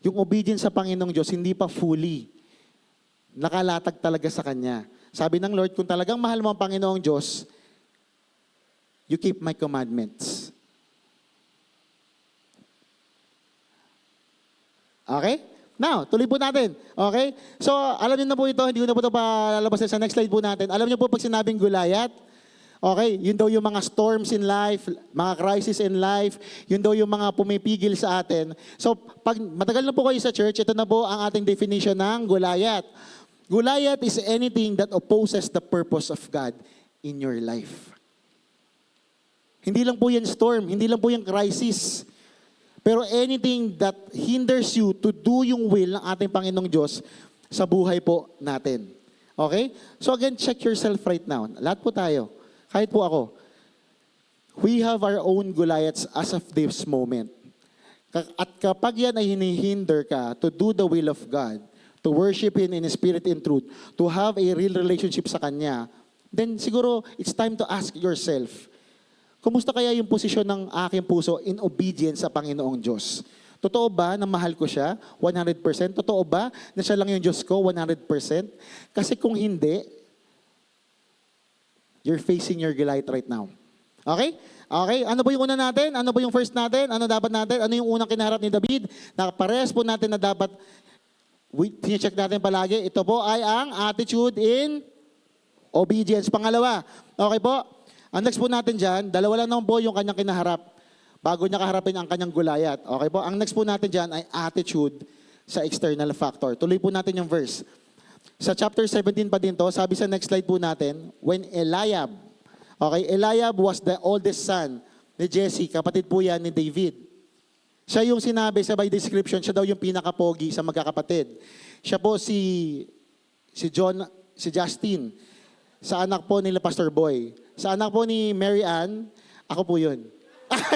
Yung obedience sa Panginoong Diyos, hindi pa fully nakalatag talaga sa Kanya. Sabi ng Lord, kung talagang mahal mo ang Panginoong Diyos, you keep my commandments. Okay? Now, tuloy po natin. Okay? So, alam niyo na po ito, hindi ko na po ito palalabas sa next slide po natin. Alam niyo po pag sinabing Goliath, okay, yun daw yung mga storms in life, mga crisis in life, yun daw yung mga pumipigil sa atin. So, pag matagal na po kayo sa church, ito na po ang ating definition ng Goliath. Goliath is anything that opposes the purpose of God in your life. Hindi lang po yan storm, hindi lang po yan crisis. Pero anything that hinders you to do yung will ng ating Panginoong Diyos sa buhay po natin. Okay? So again, check yourself right now. Lahat po tayo. Kahit po ako. We have our own Goliaths as of this moment. At kapag yan ay hinihinder ka to do the will of God, to worship Him in spirit and truth, to have a real relationship sa Kanya, then siguro it's time to ask yourself, kumusta kaya yung posisyon ng aking puso in obedience sa Panginoong Diyos? Totoo ba na mahal ko siya 100%? Totoo ba na siya lang yung Diyos ko 100%? Kasi kung hindi, you're facing your Goliath right now. Okay? Okay? Ano ba yung una natin? Ano ba yung first natin? Ano dapat natin? Ano yung unang kinaharap ni David? Parehas po natin na dapat tine-check natin palagi. Ito po ay ang attitude in obedience. Pangalawa. Okay po? Ang next po natin dyan, dalawa lang naman po yung kanyang kinaharap bago niya kaharapin ang kanyang Goliath. Okay po? Ang next po natin dyan ay attitude sa external factor. Tuloy po natin yung verse. Sa chapter 17 pa din to, sabi sa next slide po natin, when Eliab, okay, Eliab was the oldest son ni Jesse, kapatid po yan ni David. Siya yung sinabi sa by description, siya daw yung pinakapogi sa magkakapatid. Siya po si Justin, sa anak po nila Pastor Boy. Sa anak po ni Mary Ann, ako po yun.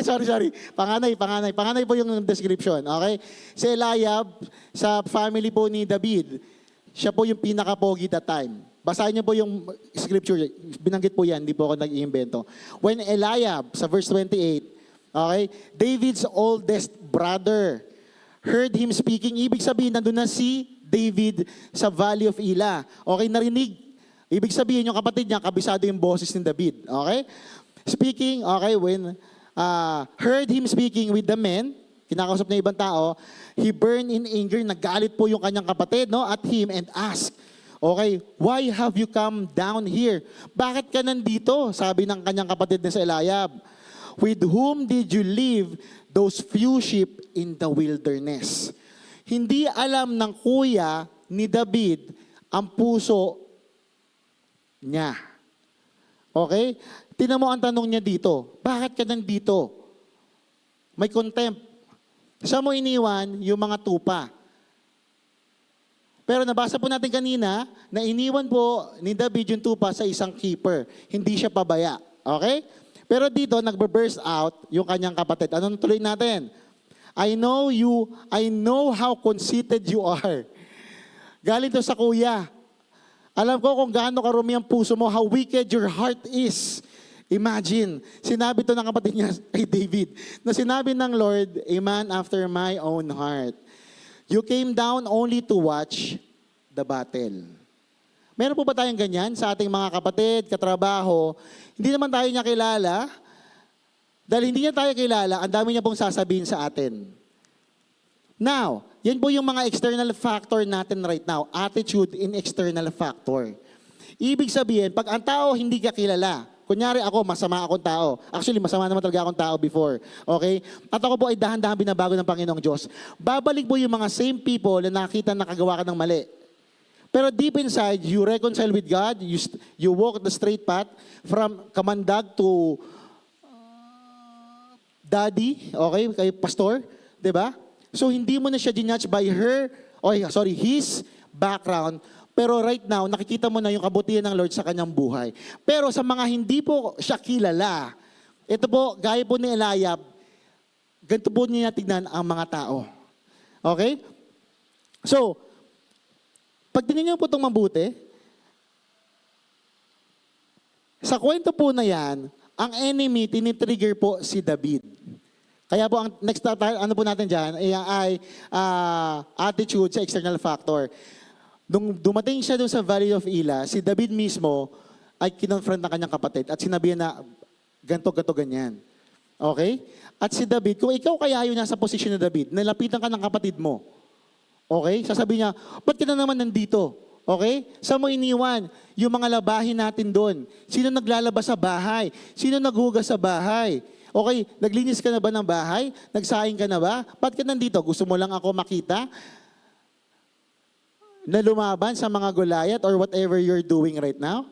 sorry. Panganay po yung description. Okay? Si Eliab, sa family po ni David, siya po yung pinaka-pogi that time. Basahin niyo po yung scripture. Binanggit po yan, hindi po ako nag-iimbento. When Eliab, sa verse 28, okay, David's oldest brother heard him speaking. Ibig sabihin, nandun na si David sa Valley of Elah. Okay, narinig. Ibig sabihin, yung kapatid niya, kabisado yung boses ni David. Okay? Speaking, okay, when heard him speaking with the men, kinakausap na ibang tao, he burned in anger, nagalit po yung kanyang kapatid, no, at him and asked, okay, why have you come down here? Bakit ka nandito? Sabi ng kanyang kapatid na sa Eliab. With whom did you leave those few sheep in the wilderness? Hindi alam ng kuya ni David ang puso niya. Okay? Tingnan mo ang tanong niya dito. Bakit ka nandito? May contempt. Saan mo iniwan yung mga tupa? Pero nabasa po natin kanina na iniwan po ni David yung tupa sa isang keeper. Hindi siya pabaya. Okay? Pero dito, nagbe-burst out yung kanyang kapatid. Anong tuloy natin? I know how conceited you are. Galing to sa kuya. Alam ko kung gaano karumi ang puso mo, how wicked your heart is. Imagine, sinabi to ng kapatid niya kay David, na sinabi ng Lord, a man after my own heart. You came down only to watch the battle. Meron po ba tayong ganyan sa ating mga kapatid, katrabaho? Hindi naman tayo niya kilala. Dahil hindi niya tayo kilala, ang dami niya pong sasabihin sa atin. Now, yan po yung mga external factor natin right now. Attitude in external factor. Ibig sabihin, pag ang tao hindi ka kilala, kunyari ako, masama akong tao. Actually, masama naman talaga akong tao before. Okay? At ako po ay dahan-dahan binabago ng Panginoong Diyos. Babalik po yung mga same people na nakita na nakagawa ka ng mali. Pero deep inside, you reconcile with God, you walk the straight path from kamandag to daddy, okay, kay pastor, 'di ba? So hindi mo na siya ginudge by his background, pero right now nakikita mo na yung kabutihan ng Lord sa kanyang buhay. Pero sa mga hindi po siya kilala, ito po, gaya po ni Eliab, ganito po niya tignan ang mga tao. Okay? So, pag tinignan po itong mabuti, sa kwento po na yan, ang enemy, tinitrigger po si David. Kaya po, ang next ano po natin dyan, ay attitude sa external factor. Nung dumating siya doon sa Valley of Elah, si David mismo ay kinonfront ng kanyang kapatid at sinabihan na ganto, ganyan. Okay? At si David, kung ikaw kaya yun nasa posisyon ni David, nalapitan ka ng kapatid mo, okay? Sasabihin niya, ba't ka na naman nandito? Okay? Saan mo iniwan yung mga labahin natin doon? Sino naglalaba sa bahay? Sino naghugas sa bahay? Okay, naglinis ka na ba ng bahay? Nagsaing ka na ba? Ba't ka nandito? Gusto mo lang ako makita na lumaban sa mga Goliath or whatever you're doing right now?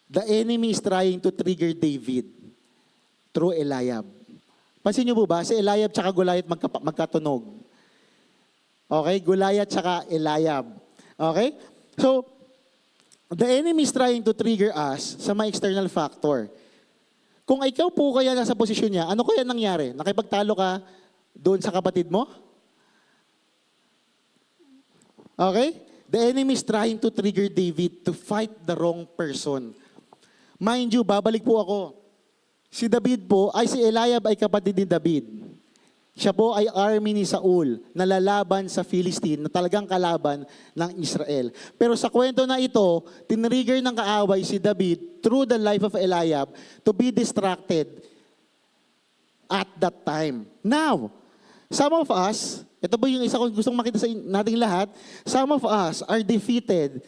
The enemy is trying to trigger David through Eliab. Pansin niyo po ba? Si Eliab tsaka Goliath magkatunog. Okay? Goliath tsaka Eliab. Okay? So, the enemy is trying to trigger us sa mga external factor. Kung ikaw po kaya nasa posisyon niya, ano kaya nangyari? Nakipagtalo ka doon sa kapatid mo? Okay? The enemy is trying to trigger David to fight the wrong person. Mind you, babalik po ako. Si Eliab ay kapatid ni David. Siya po ay army ni Saul na lalaban sa Philistine na talagang kalaban ng Israel. Pero sa kwento na ito, tinrigger ng kaaway si David through the life of Eliab to be distracted at that time. Now, some of us, ito po yung isa kong gustong makita sa nating lahat, some of us are defeated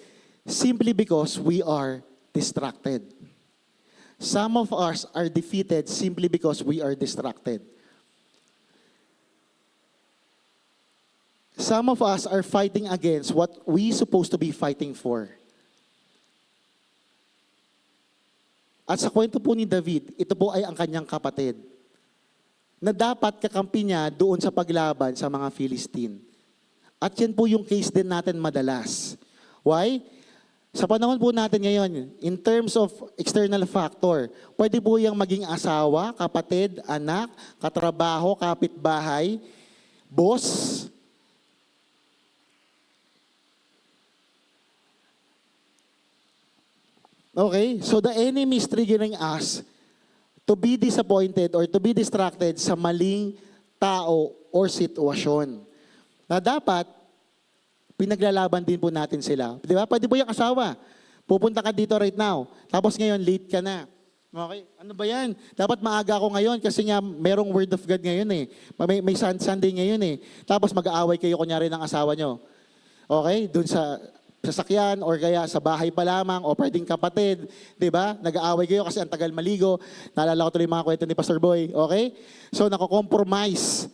simply because we are distracted. Some of us are defeated simply because we are distracted. Some of us are fighting against what we supposed to be fighting for. At sa kwento po ni David, ito po ay ang kanyang kapatid na dapat kakampi niya doon sa paglaban sa mga Philistine. At yan po yung case din natin madalas. Why? Sa panahon po natin ngayon, in terms of external factor, pwede po yung maging asawa, kapatid, anak, katrabaho, kapitbahay, boss, Okay? So the enemy is triggering us to be disappointed or to be distracted sa maling tao or sitwasyon. Na dapat, pinaglalaban din po natin sila. Di ba? Pwede po yung asawa. Pupunta ka dito right now. Tapos ngayon, late ka na. Okay, ano ba yan? Dapat maaga ako ngayon kasi nga merong word of God ngayon eh. May Sunday ngayon eh. Tapos mag-aaway kayo kunyari ng asawa nyo. Okay? Doon sa sasakyan or kaya sa bahay pa lamang o pwedeng kapatid. Di ba? Nag-aaway kayo kasi ang tagal maligo. Naalala ko tuloy yung mga kwento ni Pastor Boy. Okay? So nako-compromise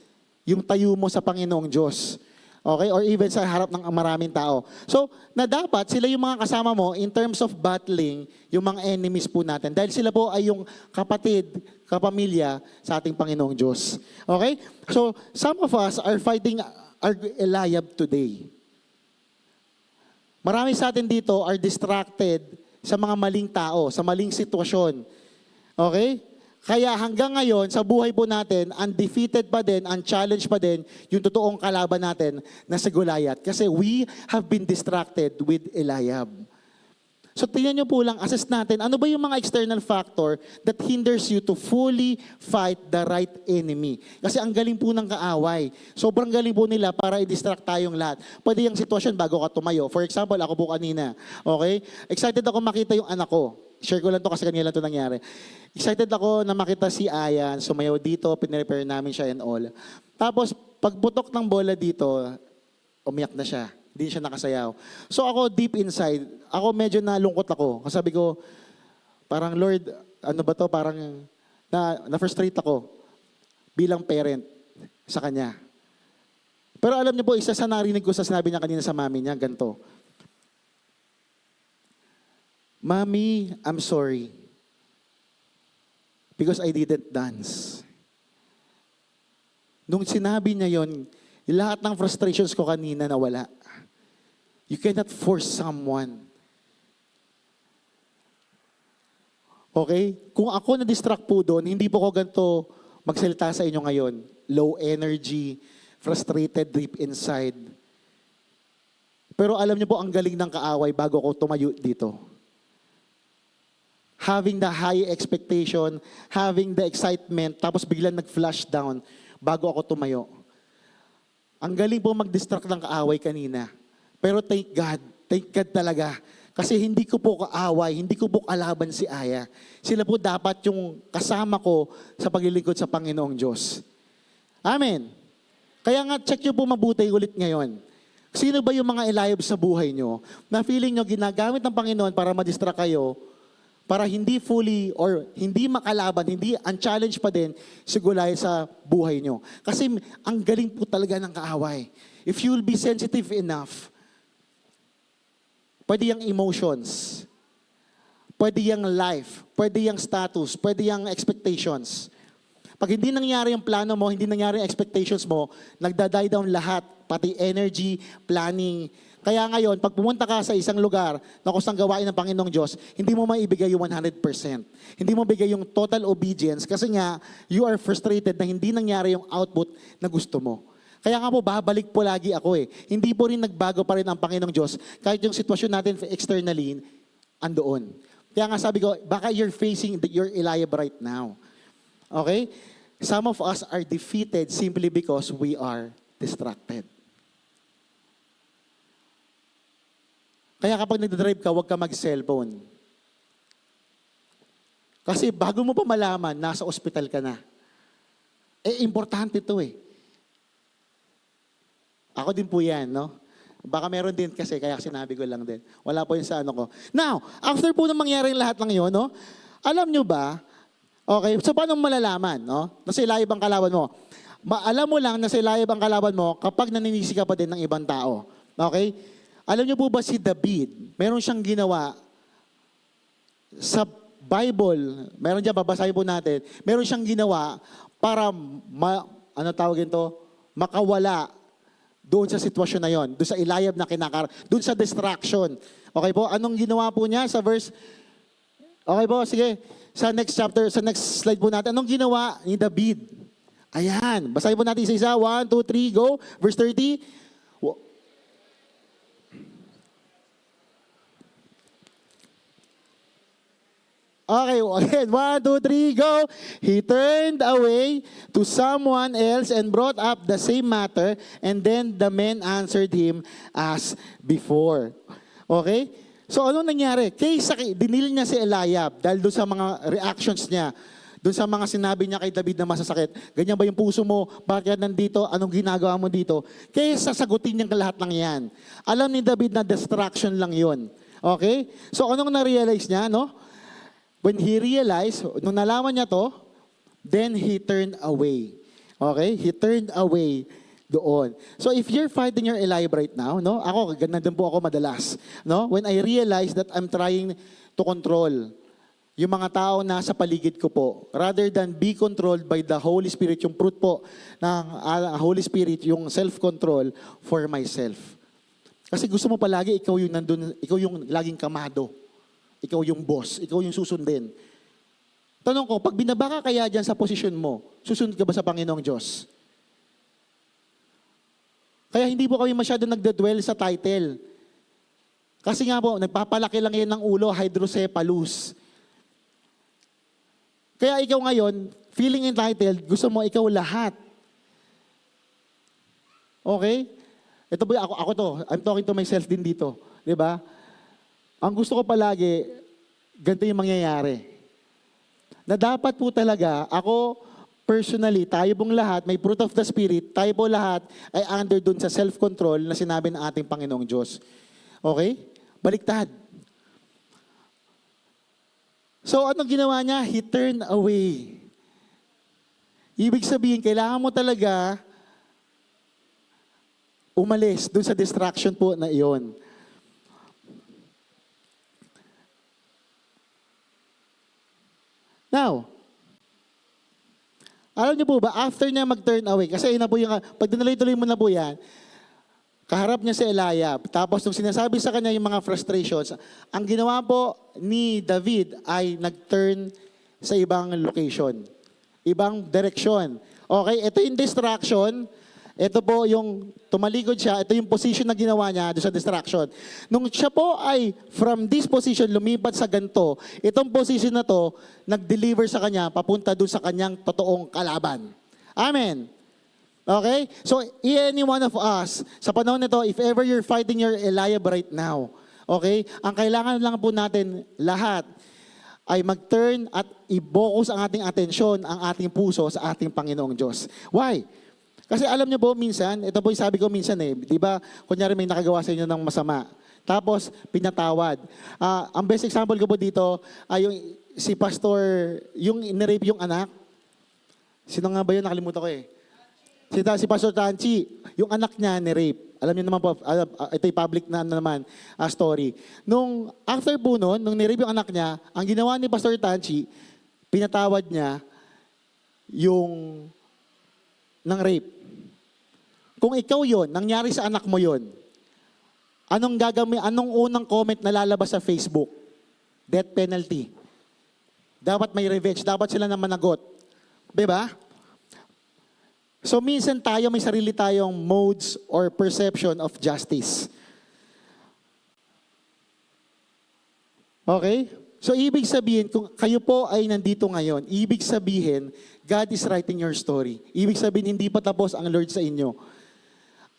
yung tayo mo sa Panginoong Diyos. Okay? Or even sa harap ng maraming tao. So, na dapat sila yung mga kasama mo in terms of battling yung mga enemies po natin. Dahil sila po ay yung kapatid, kapamilya sa ating Panginoong Diyos. Okay? So, some of us are fighting our Eliab today. Marami sa atin dito are distracted sa mga maling tao, sa maling sitwasyon. Okay? Kaya hanggang ngayon, sa buhay po natin, undefeated pa din, unchallenged pa din, yung totoong kalaban natin na si Goliath. Kasi we have been distracted with Eliab. So tingnan nyo po lang, assess natin, ano ba yung mga external factor that hinders you to fully fight the right enemy? Kasi ang galing po ng kaaway. Sobrang galing po nila para i-distract tayong lahat. Pwede yung sitwasyon bago ka tumayo. For example, ako po kanina. Okay? Excited ako makita yung anak ko. Share ko lang to kasi kanina lang to nangyari. Excited ako na makita si Ayan, sumayaw dito, pinrepair namin siya and all. Tapos, pagputok ng bola dito, umiyak na siya. Hindi siya nakasayaw. So ako, deep inside, ako medyo nalungkot ako. Kasi sabi ko, parang Lord, ano ba to? Parang na-frustrate ako bilang parent sa kanya. Pero alam niyo po, isa sa narinig ko sa sinabi niya kanina sa mami niya, ganito. Mommy, I'm sorry. Because I didn't dance. Nung sinabi niya yon, lahat ng frustrations ko kanina nawala. You cannot force someone. Okay? Kung ako na-distract po doon, hindi po ko ganito magsalita sa inyo ngayon. Low energy, frustrated deep inside. Pero alam niyo po, ang galing ng kaaway bago ko tumayo dito. Having the high expectation, having the excitement, tapos biglang nag-flash down bago ako tumayo. Ang galing po mag-distract ng kaaway kanina. Pero thank God talaga. Kasi hindi ko po kaaway, hindi ko po kalaban si Aya. Sila po dapat yung kasama ko sa paglilingkod sa Panginoong Diyos. Amen. Kaya nga, check nyo po mabuti ulit ngayon. Sino ba yung mga Eliab sa buhay nyo na feeling nyo ginagamit ng Panginoon para ma-distract kayo, para hindi fully or hindi makalaban, hindi unchallenged pa din si Goliath sa buhay nyo. Kasi ang galing po talaga ng kaaway. If you will be sensitive enough, pwede yung emotions, pwede yung life, pwede yung status, pwede yung expectations. Pag hindi nangyari yung plano mo, hindi nangyari yung expectations mo, nagda-die down lahat, pati energy, planning. Kaya ngayon, pag pumunta ka sa isang lugar na kusang gawain ng Panginoong Diyos, hindi mo maibigay yung 100%. Hindi mo bigay yung total obedience kasi nga, you are frustrated na hindi nangyari yung output na gusto mo. Kaya nga po, babalik po lagi ako eh. Hindi po rin nagbago pa rin ang Panginoong Diyos kahit yung sitwasyon natin externally, andoon. Kaya nga sabi ko, baka you're facing your Eliab right now. Okay? Some of us are defeated simply because we are distracted. Kaya kapag nagdadrive ka, huwag ka mag-cellphone. Kasi bago mo pa malaman, nasa ospital ka na. Eh, importante ito eh. Ako din po yan, no? Baka meron din kasi, kaya sinabi ko lang din. Wala po yun sa ano ko. Now, after po nang mangyari lahat ng yun, no? Alam nyo ba, okay, so paano malalaman, no? Nasa Eliab ang kalaban mo. Alam mo lang na sa Eliab ang kalaban mo kapag naninisi ka pa din ng ibang tao. Okay? Alam niyo po ba si David, meron siyang ginawa sa Bible, meron dyan, babasahin po natin, meron siyang ginawa para, makawala doon sa sitwasyon na yon, doon sa Eliab na doon sa distraction. Okay po, anong ginawa po niya sa verse, okay po, sige, sa next chapter, sa next slide po natin, anong ginawa ni David? Ayan, basahin po natin isa-isa, 1, 2, 3, go, verse 30, Okay, again, 1, 2, 3, go. He turned away to someone else and brought up the same matter, and then the men answered him as before. Okay? So anong nangyari? Dinil niya si Eliab dahil doon sa mga reactions niya, doon sa mga sinabi niya kay David na masasakit. Ganyan ba yung puso mo? Bakit nandito? Anong ginagawa mo dito? Kaysa sagutin niya lahat ng yan. Alam ni David na distraction lang yun. Okay? So anong na-realize niya, no? When he realized, nung nalaman niya to, then he turned away. Okay? He turned away doon. So if you're fighting your Eliab right now, no? Ako, ganun din po ako madalas. No? When I realize that I'm trying to control yung mga tao na sa paligid ko po, rather than be controlled by the Holy Spirit, yung fruit po ng Holy Spirit, yung self-control for myself. Kasi gusto mo palagi, ikaw yung nandun, ikaw yung laging kamado. Ikaw yung boss, ikaw yung susundin. Tanong ko, pag binaba ka kaya dyan sa posisyon mo, susunod ka ba sa Panginoong Diyos? Kaya hindi po kami masyado nagdadwell sa title. Kasi nga po, nagpapalaki lang yan ng ulo, hydrocephalus. Kaya ikaw ngayon, feeling entitled, gusto mo ikaw lahat. Okay? Ito po, ako to, I'm talking to myself din dito. Di ba? Ang gusto ko palagi, ganito yung mangyayari. Na dapat po talaga, ako personally, tayo pong lahat, may fruit of the Spirit, tayo po lahat ay under dun sa self-control na sinabi ng ating Panginoong Diyos. Okay? Baliktad. So, anong ginawa niya? He turned away. Ibig sabihin, kailangan mo talaga umalis dun sa distraction po na iyon. Now, alam niyo po ba, after niya mag-turn away, kasi yun na po yung, pag dinaloy-tuloy mo na po yan, kaharap niya si Eliab, tapos nung sinasabi sa kanya yung mga frustrations, ang ginawa po ni David ay nag-turn sa ibang location, ibang direction. Okay, ito yung distraction. Ito po yung tumalikod siya, ito yung position na ginawa niya doon sa distraction. Nung siya po ay from this position lumipat sa ganito, itong position na to nag-deliver sa kanya papunta doon sa kanyang totoong kalaban. Amen. Okay? So, any one of us, sa panahon nito, if ever you're fighting your Eliab right now, okay, ang kailangan lang po natin lahat ay mag-turn at i-focus ang ating atensyon, ang ating puso sa ating Panginoong Diyos. Why? Kasi alam niyo po, minsan, ito po yung sabi ko minsan di ba, kunyari may nakagawa sa inyo ng masama, tapos pinatawad. Ang best example ko po dito ay yung si Pastor, yung nirape yung anak. Sino nga ba yun? Nakalimutan ko eh. Si Pastor Tanchi, yung anak niya nirape. Alam niyo naman po, ito yung public na naman story. Nung after po nun, nung nirape yung anak niya, ang ginawa ni Pastor Tanchi, pinatawad niya yung ng rape. Kung ikaw yon, nangyari sa anak mo yon, anong unang comment na lalabas sa Facebook? Death penalty. Dapat may revenge, dapat sila na managot. Diba? So minsan tayo, may sarili tayong modes or perception of justice. Okay? So ibig sabihin, kung kayo po ay nandito ngayon, ibig sabihin, God is writing your story. Ibig sabihin, hindi pa tapos ang Lord sa inyo.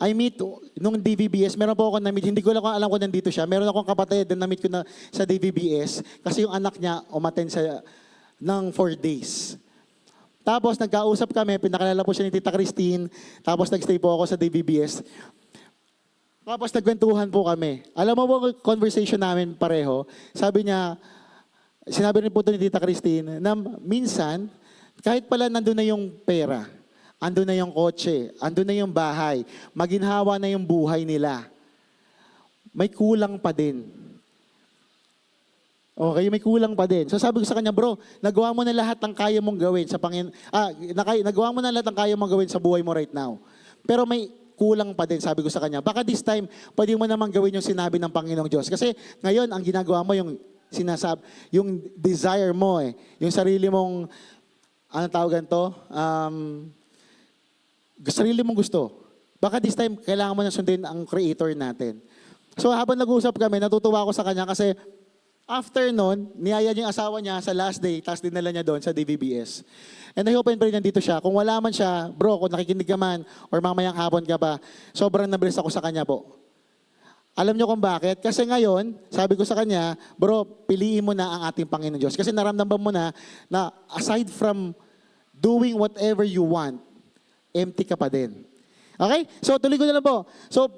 I meet, nung DVBS, meron po ako na-meet, hindi ko lang alam ko nandito siya, meron akong kapatid na na-meet ko na sa DVBS, kasi yung anak niya umattend ng 4 days. Tapos nagkausap kami, pinakalala po siya ni Tita Christine, tapos nagstay po ako sa DVBS. Tapos nagkwentuhan po kami. Alam mo po, conversation namin pareho, sinabi rin po ito ni Tita Christine, na minsan, kahit pala nandun na yung pera, andun na yung kotse, andun na yung bahay, maginhawa na yung buhay nila, may kulang pa din. Okay, may kulang pa din. So sabi ko sa kanya, bro, nagawa mo na lahat ng kaya mong gawin sa nagawa mo na lahat ng kaya mong gawin sa buhay mo right now. Pero may kulang pa din, sabi ko sa kanya. Baka this time, pwede mo naman gawin yung sinabi ng Panginoong Diyos. Kasi ngayon, ang ginagawa mo, yung desire mo yung sarili mong, anong tawagan to? Sarili mong gusto. Baka this time, kailangan mo na sundin ang Creator natin. So habang nag-uusap kami, natutuwa ako sa kanya kasi after nun, niyaya niya yung asawa niya sa last day, tapos dinala niya doon sa DVBS. And I hope and pray nandito siya. Kung wala man siya, bro, kung nakikinig ka man, or mamayang hapon ka pa, sobrang nabilis ako sa kanya po. Alam niyo kung bakit? Kasi ngayon, sabi ko sa kanya, bro, piliin mo na ang ating Panginoon Diyos. Kasi naramdaman mo na aside from doing whatever you want, empty ka pa din. Okay? So, tuloy ko na lang po. So,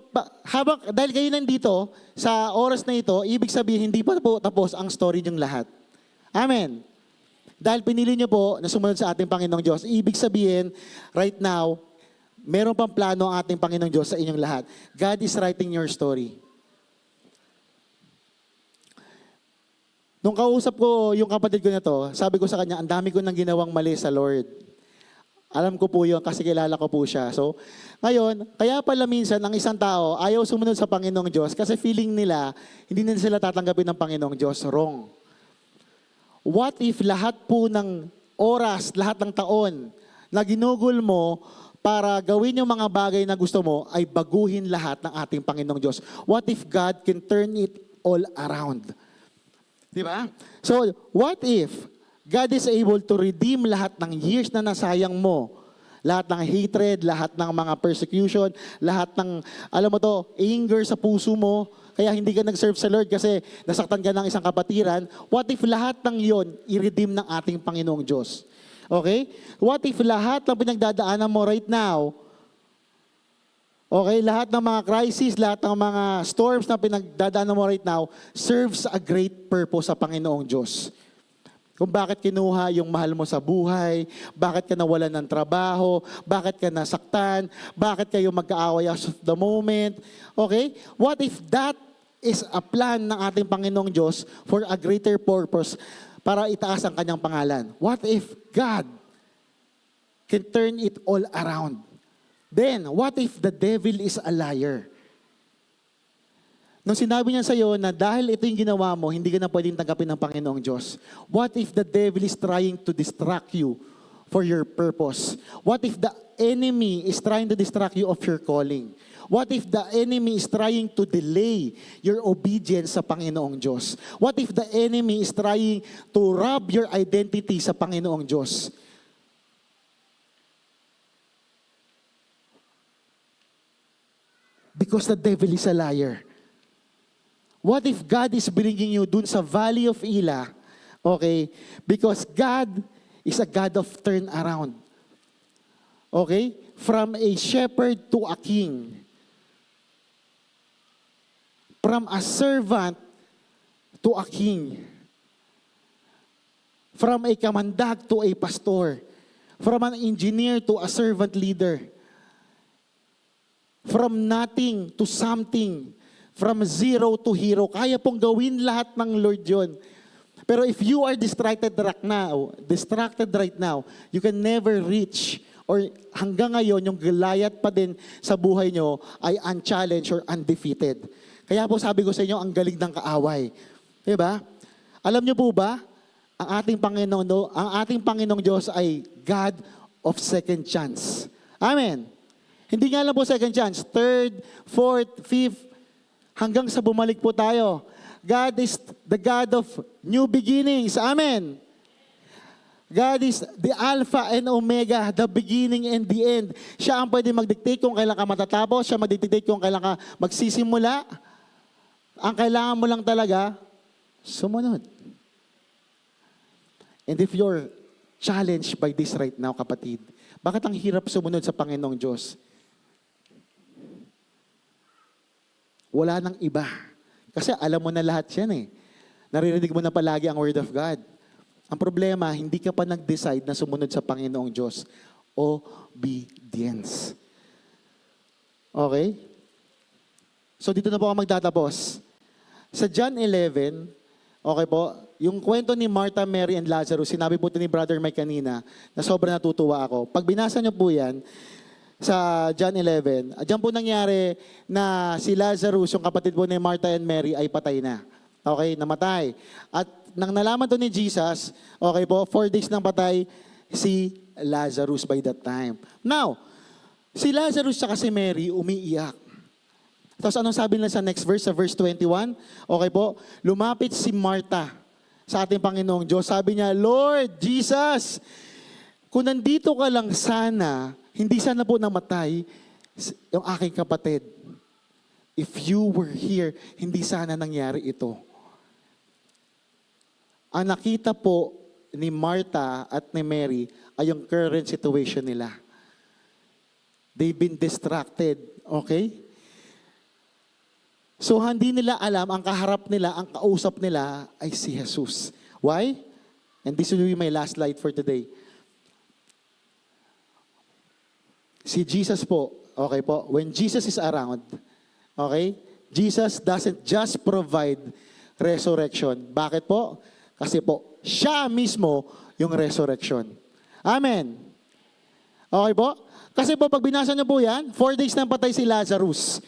dahil kayo nandito, sa oras na ito, ibig sabihin, hindi pa po tapos ang story niyong lahat. Amen. Dahil pinili niyo po na sumunod sa ating Panginoong Diyos, ibig sabihin, right now, meron pang plano ang ating Panginoong Diyos sa inyong lahat. God is writing your story. Nung kausap ko yung kapatid ko na to, sabi ko sa kanya, ang dami ko nang ginawang mali sa Lord. Alam ko po yun kasi kilala ko po siya. So, ngayon, kaya pala minsan ang isang tao ayaw sumunod sa Panginoong Diyos kasi feeling nila, hindi na sila tatanggapin ng Panginoong Diyos. Wrong. What if lahat po ng oras, lahat ng taon na ginugol mo para gawin yung mga bagay na gusto mo ay baguhin lahat ng ating Panginoong Diyos? What if God can turn it all around? Diba? So, what if God is able to redeem lahat ng years na nasayang mo. Lahat ng hatred, lahat ng mga persecution, lahat ng, alam mo to, anger sa puso mo, kaya hindi ka nag-serve sa Lord kasi nasaktan ka ng isang kapatiran. What if lahat ng yon i-redeem ng ating Panginoong Diyos? Okay? What if lahat ng pinagdadaanan mo right now, okay, lahat ng mga crisis, lahat ng mga storms na pinagdadaanan mo right now, serves a great purpose sa Panginoong Diyos. Kung bakit kinuha yung mahal mo sa buhay, bakit ka nawalan ng trabaho, bakit ka nasaktan, bakit kayo magkaaway as of the moment. Okay? What if that is a plan ng ating Panginoong Diyos for a greater purpose para itaas ang kanyang pangalan? What if God can turn it all around? Then, what if the devil is a liar? Nung sinabi niya sa iyo na dahil ito yung ginawa mo, hindi ka na pwedeng tanggapin ng Panginoong Diyos. What if the devil is trying to distract you for your purpose? What if the enemy is trying to distract you of your calling? What if the enemy is trying to delay your obedience sa Panginoong Diyos? What if the enemy is trying to rob your identity sa Panginoong Diyos? Because the devil is a liar. What if God is bringing you dun sa Valley of Elah, okay? Because God is a God of turnaround. Okay? From a shepherd to a king. From a servant to a king. From a kamandag to a pastor. From an engineer to a servant leader. From nothing to something. From zero to hero. Kaya pong gawin lahat ng Lord yun. Pero if you are distracted right now, you can never reach or hanggang ngayon, yung Goliath pa din sa buhay nyo ay unchallenged or undefeated. Kaya po sabi ko sa inyo, ang galing ng kaaway. Diba? Alam nyo po ba, ang ating Panginoong Diyos ay God of second chance. Amen. Hindi nga lang po second chance, third, fourth, fifth, hanggang sa bumalik po tayo. God is the God of new beginnings. Amen. God is the Alpha and Omega, the beginning and the end. Siya ang pwede mag-dictate kung kailan ka matatapos. Siya mag-dictate kung kailan ka magsisimula. Ang kailangan mo lang talaga, sumunod. And if you're challenged by this right now, kapatid, bakit ang hirap sumunod sa Panginoong Diyos? Wala nang iba. Kasi alam mo na lahat yan eh. Naririnig mo na palagi ang Word of God. Ang problema, hindi ka pa nag-decide na sumunod sa Panginoong Diyos. Obedience. Okay? So dito na po ako magtatapos. Sa John 11, okay po, yung kwento ni Martha, Mary, and Lazarus, sinabi po ito ni Brother Mike kanina, na sobrang natutuwa ako. Pag binasa niyo po yan, sa John 11, diyan po nangyari na si Lazarus, yung kapatid po ni Martha and Mary, ay patay na. Okay, namatay. At nang nalaman to ni Jesus, okay po, 4 days nang patay si Lazarus by that time. Now, si Lazarus at si Mary umiiyak. Tapos anong sabi nila sa next verse, sa verse 21? Okay po, lumapit si Martha sa ating Panginoong Diyos. Sabi niya, Lord Jesus, kung nandito ka lang sana, hindi sana po namatay yung aking kapatid. If you were here, hindi sana nangyari ito. Ang nakita po ni Martha at ni Mary ay yung current situation nila. They've been distracted, okay? So hindi nila alam, ang kaharap nila, ang kausap nila ay si Jesus. Why? And this will be my last slide for today. Si Jesus po, okay po, when Jesus is around, okay, Jesus doesn't just provide resurrection. Bakit po? Kasi po, siya mismo yung resurrection. Amen. Okay po? Kasi po, pag binasa niyo po yan, 4 days nang patay si Lazarus.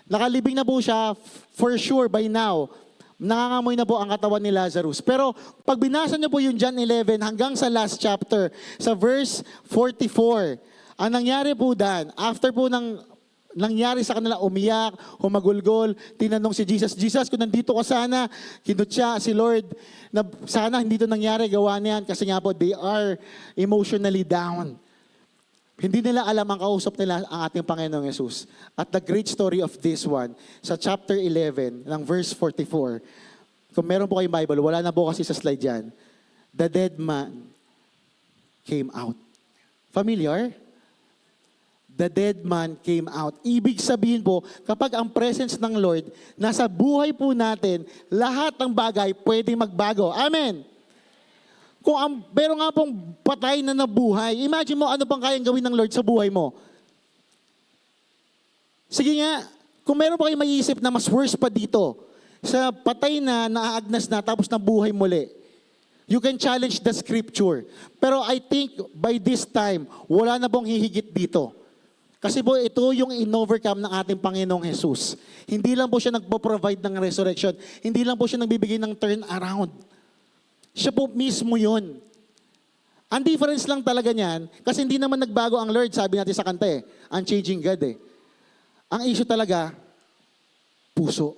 Nakalibing na po siya, for sure, by now. Nangangamoy na po ang katawan ni Lazarus. Pero pag binasa niyo po yung John 11 hanggang sa last chapter, sa verse 44, ang nangyari po dan, after po ng nangyari sa kanila, umiyak, humagulgol, tinanong si Jesus, Jesus, kung nandito ka sana, kinutya si Lord, na sana hindi ito nangyari, gawa niyan, kasi nga po, they are emotionally down. Hindi nila alam ang kausap nila ang ating Panginoong Yesus. At the great story of this one, sa chapter 11, ng verse 44, kung meron po kayong Bible, wala na po kasi sa slide yan, the dead man came out. Familiar? The dead man came out. Ibig sabihin po, kapag ang presence ng Lord, nasa buhay po natin, lahat ng bagay pwede magbago. Amen! Kung meron nga pong patay na nabuhay, imagine mo ano pang kayang gawin ng Lord sa buhay mo. Sige nga, kung meron pa kayong maiisip na mas worse pa dito, sa patay na, naaagnas na, tapos nabuhay muli, you can challenge the scripture. Pero I think by this time, wala na pong hihigit dito. Kasi po, ito yung in-overcome ng ating Panginoong Jesus. Hindi lang po siya nagpo-provide ng resurrection. Hindi lang po siya nagbibigay ng turnaround. Siya po mismo yun. Ang difference lang talaga niyan, kasi hindi naman nagbago ang Lord, sabi natin sa kanta eh. Unchanging God eh. Ang issue talaga, puso.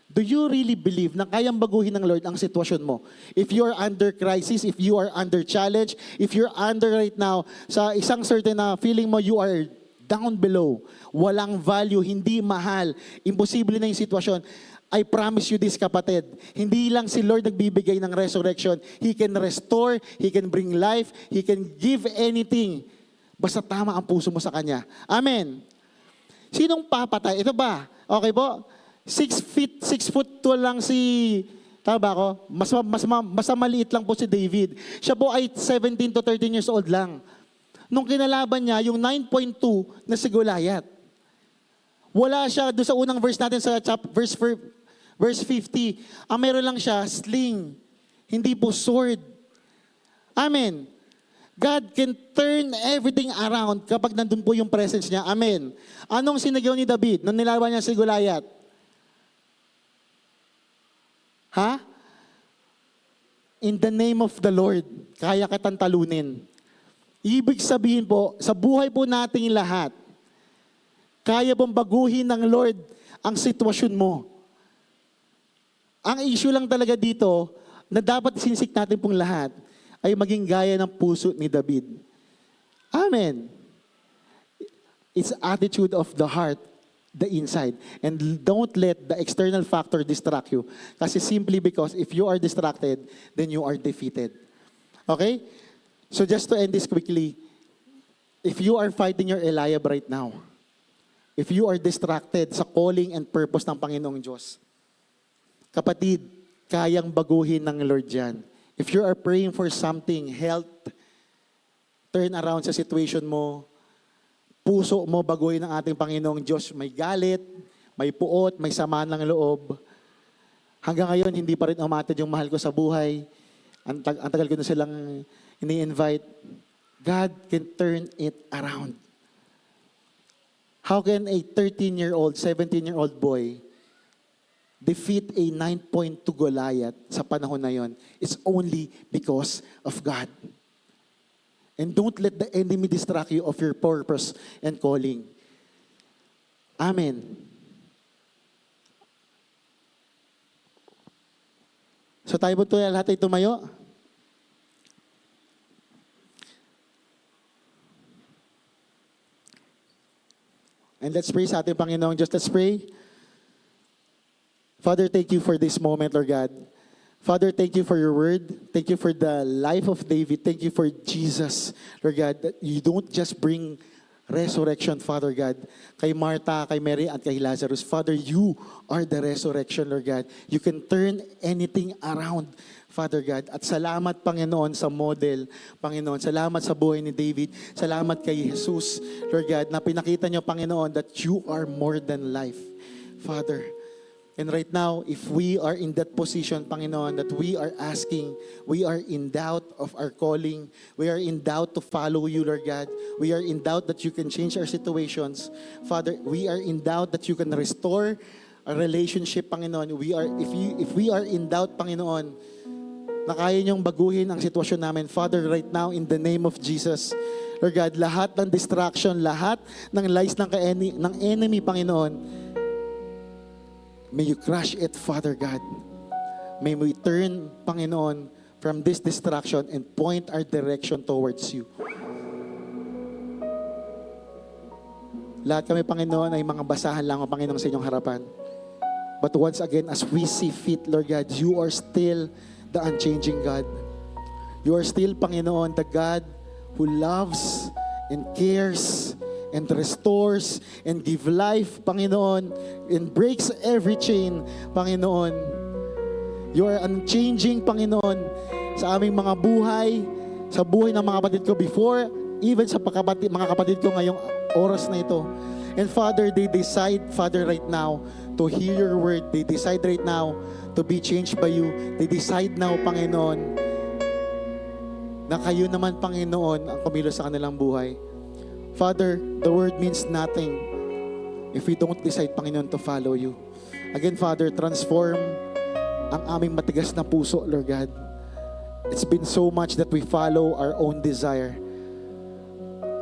Do you really believe na kayang baguhin ng Lord ang sitwasyon mo? If you are under crisis, if you are under challenge, if you're under right now, sa isang certain na feeling mo you are down below, walang value, hindi mahal, imposible na yung sitwasyon, I promise you this, kapatid, hindi lang si Lord nagbibigay ng resurrection. He can restore, He can bring life, He can give anything. Basta tama ang puso mo sa Kanya. Amen. Sinong papatay? Ito ba? Okay po? 6'2" lang si, tama ba ako? Mas maliit lang po si David. Siya po ay 17 to 13 years old lang. Nung kinalaban niya, yung 9.2 na si Goliath. Wala siya doon sa unang verse natin sa verse 50. Ang meron lang siya, sling. Hindi po sword. Amen. God can turn everything around kapag nandun po yung presence niya. Amen. Anong sinagaw ni David nung nilaban niya si Goliath? Ha? In the name of the Lord, kaya kitang talunin. Ibig sabihin po, sa buhay po nating lahat, kaya bang baguhin ng Lord ang sitwasyon mo? Ang issue lang talaga dito, na dapat sinisik natin pong lahat, ay maging gaya ng puso ni David. Amen. It's attitude of the heart, the inside. And don't let the external factor distract you. Kasi simply because if you are distracted, then you are defeated. Okay? So just to end this quickly, if you are fighting your Eliab right now, if you are distracted sa calling and purpose ng Panginoong Diyos, kapatid, kayang baguhin ng Lord yan. If you are praying for something, health, turn around sa situation mo, puso mo baguhin ng ating Panginoong Diyos, may galit, may puot, may sama ng loob. Hanggang ngayon, hindi pa rin umatid yung mahal ko sa buhay. Ang tagal ko na silang ini-invite. God can turn it around. How can a 13-year-old, 17-year-old boy defeat a 9.2 Goliath sa panahon na yon? It's only because of God. And don't let the enemy distract you of your purpose and calling. Amen. So tayo po lahat ay tumayo. And let's pray sa ating Panginoon. Just let's pray. Father, thank you for this moment, Lord God. Father, thank you for your word. Thank you for the life of David. Thank you for Jesus, Lord God, that you don't just bring resurrection, Father God, kay Martha, kay Mary, at kay Lazarus. Father, you are the resurrection, Lord God. You can turn anything around, Father God. At salamat, Panginoon, sa model, Panginoon. Salamat sa buhay ni David. Salamat kay Jesus, Lord God, na pinakita niyo, Panginoon, that you are more than life, Father. And right now, if we are in that position, Panginoon, that we are asking, we are in doubt of our calling, we are in doubt to follow you, Lord God. We are in doubt that you can change our situations. Father, we are in doubt that you can restore our relationship, Panginoon. If we are in doubt, Panginoon, na kaya niyong baguhin ang sitwasyon namin, Father, right now, in the name of Jesus, Lord God, lahat ng distraction, lahat ng lies ng enemy, Panginoon, may you crush it, Father God. May we turn, Panginoon, from this distraction and point our direction towards you. Lahat kami, Panginoon, ay mga basahan lang, Panginoon, sa inyong harapan. But once again, as we see fit, Lord God, you are still the unchanging God. You are still, Panginoon, the God who loves and cares and restores and give life, Panginoon, and breaks every chain, Panginoon. You are unchanging, Panginoon, sa aming mga buhay, sa buhay ng mga kapatid ko before, even sa mga kapatid ko ngayong oras na ito. And Father, they decide, Father, right now, to hear your word. They decide right now to be changed by you. They decide now, Panginoon, na kayo naman, Panginoon, ang kumilos sa kanilang buhay. Father, the word means nothing if we don't decide, Panginoon, to follow you. Again, Father, transform ang aming matigas na puso, Lord God. It's been so much that we follow our own desire.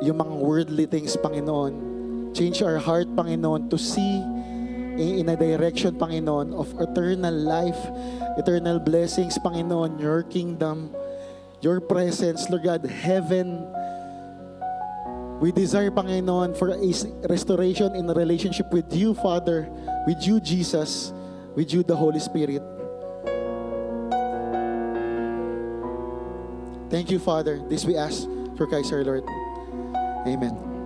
Yung mga worldly things, Panginoon. Change our heart, Panginoon, to see in a direction, Panginoon, of eternal life, eternal blessings, Panginoon, your kingdom, your presence, Lord God, heaven. We desire, Panginoon, for a restoration in a relationship with you, Father, with you, Jesus, with you, the Holy Spirit. Thank you, Father. This we ask for Christ our Lord. Amen.